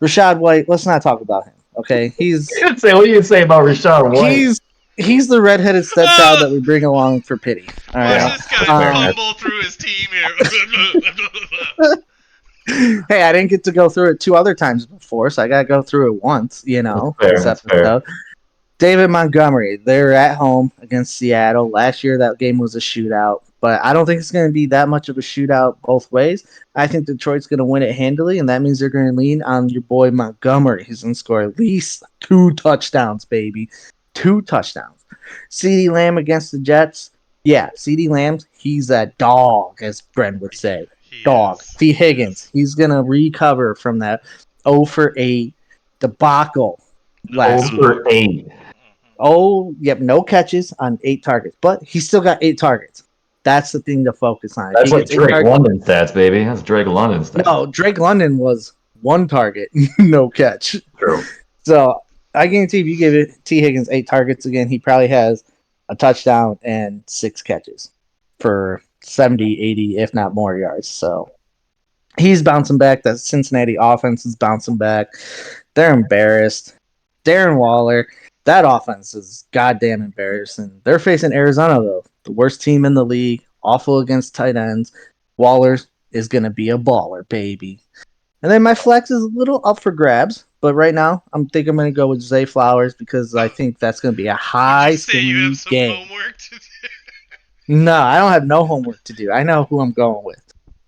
Rashad White, let's not talk about him. Okay? What do you say about Rashad White? He's the redheaded stepchild that we bring along for pity. All Watch right. this guy fumble through his team here. Hey, I didn't get to go through it 2 other times before, so I got to go through it once, That's fair. David Montgomery, they're at home against Seattle. Last year, that game was a shootout, but I don't think it's going to be that much of a shootout both ways. I think Detroit's going to win it handily, and that means they're going to lean on your boy Montgomery. He's going to score at least 2 touchdowns, baby. 2 touchdowns. CeeDee Lamb against the Jets. Yeah, CeeDee Lamb, he's a dog, as Brent would say. Dog. T. Higgins, he's going to recover from that 0 for 8 debacle last week. 0 for 8. Oh, yep, no catches on 8 targets, but he still got 8 targets. That's the thing to focus on. That's like Drake London stats, baby. That's Drake London stats. No, Drake London was 1 target, no catch. True. So I guarantee if you give it T. Higgins 8 targets again, he probably has a touchdown and 6 catches for 70, 80, if not more yards. So he's bouncing back. That Cincinnati offense is bouncing back. They're embarrassed. Darren Waller, that offense is goddamn embarrassing. They're facing Arizona, though, the worst team in the league, awful against tight ends. Waller is going to be a baller, baby. And then my flex is a little up for grabs, but right now I think I'm going to go with Zay Flowers because I think that's going to be a high scoring game. Homework to do? No, I don't have no homework to do. I know who I'm going with.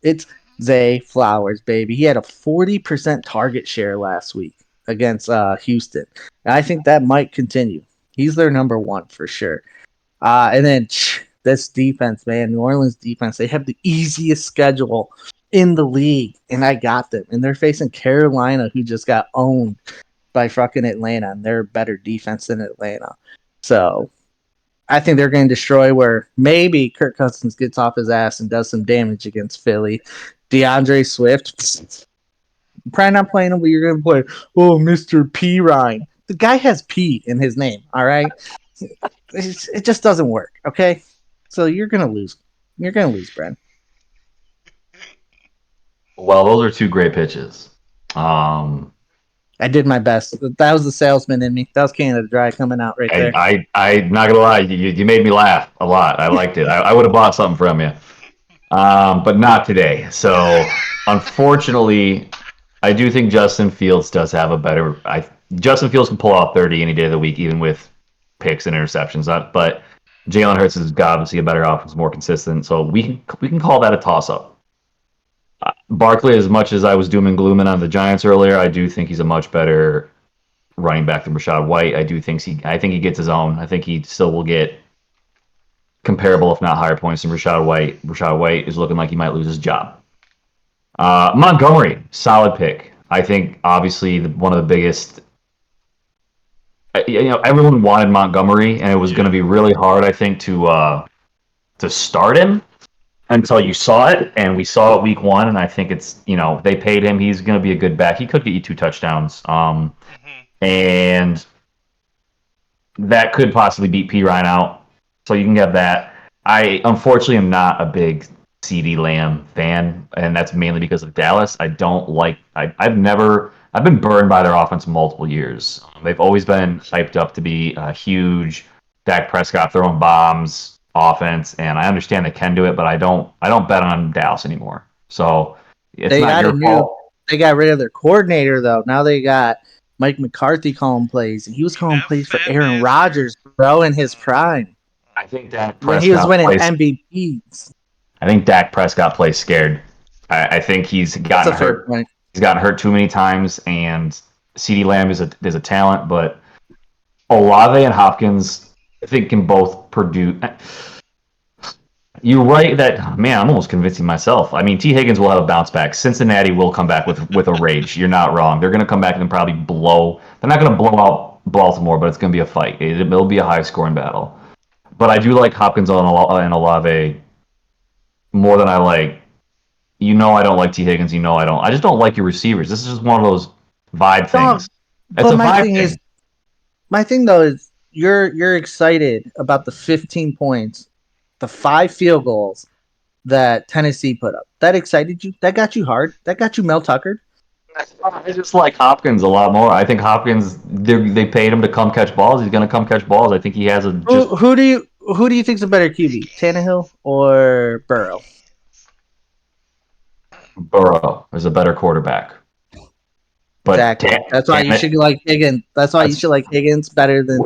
It's Zay Flowers, baby. He had a 40% target share last week against Houston. And I think that might continue. He's their number 1 for sure. And then this defense, man, New Orleans defense, they have the easiest schedule in the league, and I got them. And they're facing Carolina, who just got owned by fucking Atlanta, and they're a better defense than Atlanta. So I think they're going to destroy where maybe Kirk Cousins gets off his ass and does some damage against Philly. DeAndre Swift, probably not playing him, but you're going to play, Mr. P. Ryan. The guy has P in his name, all right? It just doesn't work, okay? So you're going to lose. You're going to lose, Brent. Well, those are 2 great pitches. I did my best. That was the salesman in me. That was Canada Dry coming out right there. I'm not gonna lie, you made me laugh a lot. I liked it. I would have bought something from you, but not today. So, unfortunately, I do think Justin Fields does have a better. Justin Fields can pull off 30 any day of the week, even with picks and interceptions. But Jalen Hurts is obviously a better offense, more consistent. So we can call that a toss up. Barkley, as much as I was doom and glooming on the Giants earlier, I do think he's a much better running back than Rashad White. I think he gets his own. I think he still will get comparable, if not higher points than Rashad White. Rashad White is looking like he might lose his job. Montgomery, solid pick. I think obviously one of the biggest. Everyone wanted Montgomery, and it was going to be really hard, I think, to start him. until you saw it, and we saw it week one, and I think it's, they paid him. He's going to be a good back. He could get you 2 touchdowns. And that could possibly beat P. Ryan out. So you can get that. I unfortunately am not a big CD Lamb fan, and that's mainly because of Dallas. I don't like. I've been burned by their offense multiple years. They've always been hyped up to be a huge Dak Prescott throwing bombs offense, and I understand they can do it, but I don't bet on Dallas anymore. So it's They not got your fault. They got rid of their coordinator though. Now they got Mike McCarthy calling plays, and he was calling That plays for fat Aaron bastard. Rodgers, bro, in his prime I think Dak when he was Prescott winning plays. MVPs. I think Dak Prescott plays scared. I think he's That's gotten a fair hurt. point. He's gotten hurt too many times, and CeeDee Lamb is a talent, but Olave and Hopkins, I think, can both produce. You're right that, man, I'm almost convincing myself. I mean, T. Higgins will have a bounce back. Cincinnati will come back with a rage. You're not wrong. They're going to come back and probably blow. They're not going to blow out Baltimore, but it's going to be a fight. It'll be a high scoring battle. But I do like Hopkins and Olave more than I like. I don't like T. Higgins. I don't. I just don't like your receivers. This is just one of those vibe things. It's But a my vibe thing thing. is, my thing though is you're excited about the 15 points, the 5 field goals that Tennessee put up. That excited you? That got you hard? That got you Mel Tuckered? I just like Hopkins a lot more. I think Hopkins, they paid him to come catch balls. He's going to come catch balls. I think he has Who do you think's a better QB, Tannehill or Burrow? Burrow is a better quarterback. But Exactly. That's why you should like Higgins. That's why you should like Higgins better than.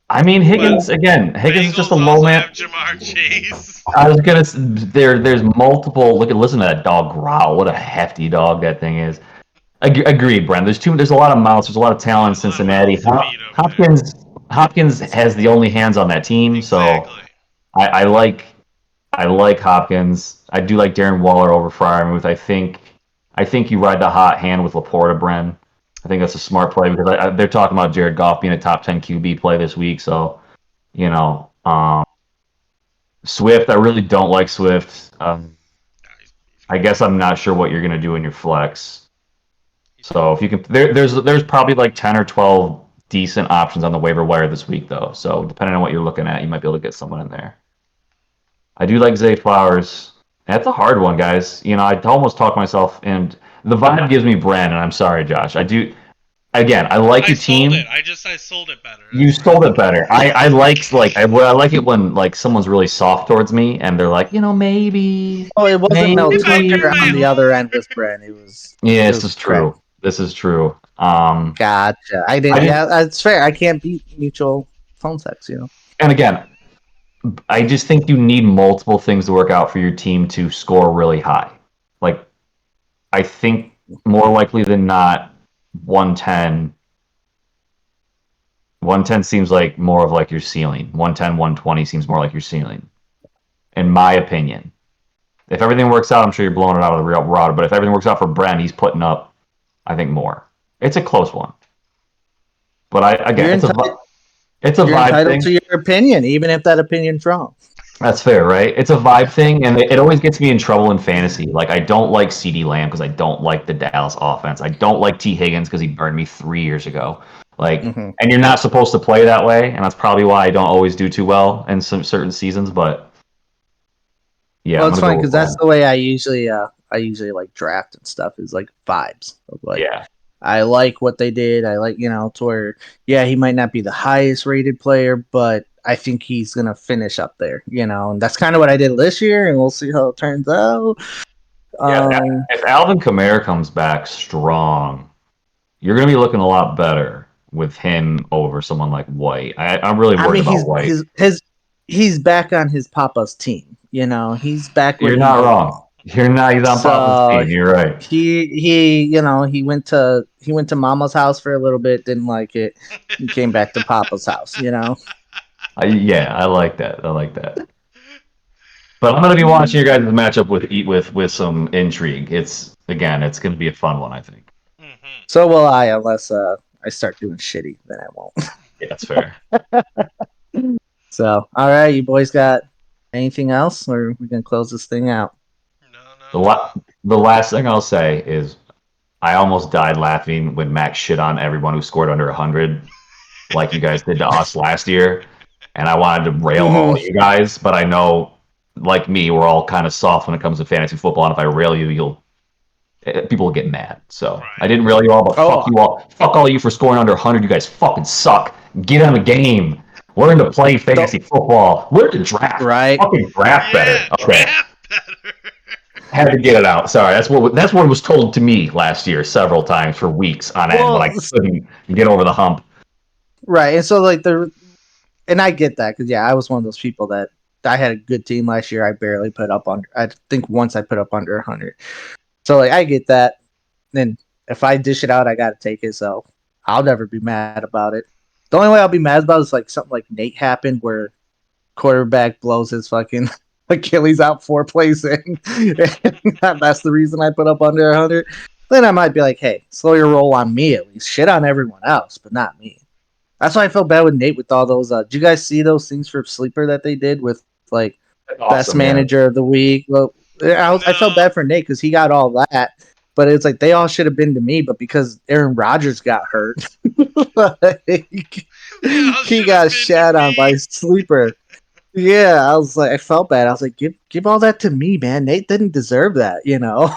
I mean, Higgins Higgins is just a Bengals low also man. have Jamar Chase. I was gonna. There's multiple. Listen to that dog growl. What a hefty dog that thing is. Agreed, Brent. There's a lot of mouths. There's a lot of talent in Cincinnati. Hopkins has the only hands on that team, Exactly. so I like Hopkins. I do like Darren Waller over Freiermuth. I think you ride the hot hand with Laporta, Bren. I think that's a smart play because they're talking about Jared Goff being a top 10 QB play this week. So, Swift, I really don't like Swift. I guess I'm not sure what you're going to do in your flex. So if you can, there's probably like 10 or 12 decent options on the waiver wire this week, though. So depending on what you're looking at, you might be able to get someone in there. I do like Zay Flowers. That's a hard one, guys. I almost talked myself, and the vibe gives me Brand, and I'm sorry, Josh. I do. Again, I like your team. I sold it better. You sold it better. I like it when like someone's really soft towards me, and they're like, maybe. Oh, it wasn't maybe. Mel Tucker on the other end with Brent. It was. Yeah, this is true. Craig. This is true. Gotcha. I didn't. Yeah, that's fair. I can't beat mutual phone sex. And again, I just think you need multiple things to work out for your team to score really high. Like, I think more likely than not, 110. 110 seems like more of like your ceiling. 110, 120 seems more like your ceiling, in my opinion. If everything works out, I'm sure you're blowing it out of the real water. But if everything works out for Brent, he's putting up, I think, more. It's a close one. But it's a vibe entitled thing. to your opinion, even if that opinion's wrong. That's fair, right? It's a vibe thing, and it always gets me in trouble in fantasy. Like, I don't like CeeDee Lamb because I don't like the Dallas offense. I don't like T. Higgins because he burned me 3 years ago. And you're not supposed to play that way, and that's probably why I don't always do too well in some certain seasons. But yeah, well, it's funny because that's the way I usually like draft and stuff is like vibes. I like what they did. I like to where he might not be the highest rated player, but I think he's gonna finish up there. And that's kind of what I did this year, and we'll see how it turns out. If Alvin Kamara comes back strong, you're gonna be looking a lot better with him over someone like White. I'm really worried about White. He's back on his papa's team. He's back. You're not wrong. You're not. He's on papa's team. You're right. He went to mama's house for a little bit, didn't like it. He came back to papa's house. I like that. But I'm gonna be watching your guys' matchup with some intrigue. It's going to be a fun one, I think. So will I, unless I start doing shitty, then I won't. Yeah, that's fair. So, all right, you boys got Anything else, or we can close this thing out? No, The, no, la- no. the last thing I'll say is I almost died laughing when Max shit on everyone who scored under 100, like you guys did to us last year. And I wanted to rail all Mm-hmm. you guys, but I know, like me, we're all kind of soft when it comes to fantasy football. And if I rail you, people will get mad. So I Right. didn't rail you all, but Oh, fuck you all. Fuck all you for scoring under 100. You guys fucking suck. Get on the game. Learn to play fantasy football. Learn to draft. right. Fucking draft better. Yeah, Okay. draft better. Had to get it out. Sorry, that's what was told to me last year several times for weeks on end, but Well, I couldn't get over the hump. right. And so like and I get that because I was one of those people that I had a good team last year. I barely put up under. I think once I put up under 100. So like I get that. Then if I dish it out, I got to take it. So I'll never be mad about it. The only way I'll be mad about is like something like Nate happened where quarterback blows his fucking Achilles out 4 plays in. And that's the reason I put up under 100. Then I might be like, hey, slow your roll on me at least. Shit on everyone else, but not me. That's why I felt bad with Nate with all those. Did you guys see those things for Sleeper that they did with like best Awesome, yeah. manager of the week? Well, I felt No. bad for Nate because he got all that, but it's like they all should have been to me, but because Aaron Rodgers got hurt, like, They all he should have got been to shat on by me. Sleeper. Yeah, I was like, I felt bad. I was like, give all that to me, man. Nate didn't deserve that, you know.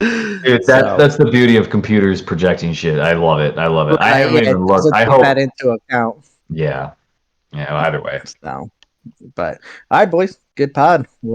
Dude, So that's the beauty of computers projecting shit. I love it. I love it. I right, haven't yeah, even it looked. doesn't I take that hope. into account. Yeah. Yeah. Either way. So, but all right, boys, good pod. We'll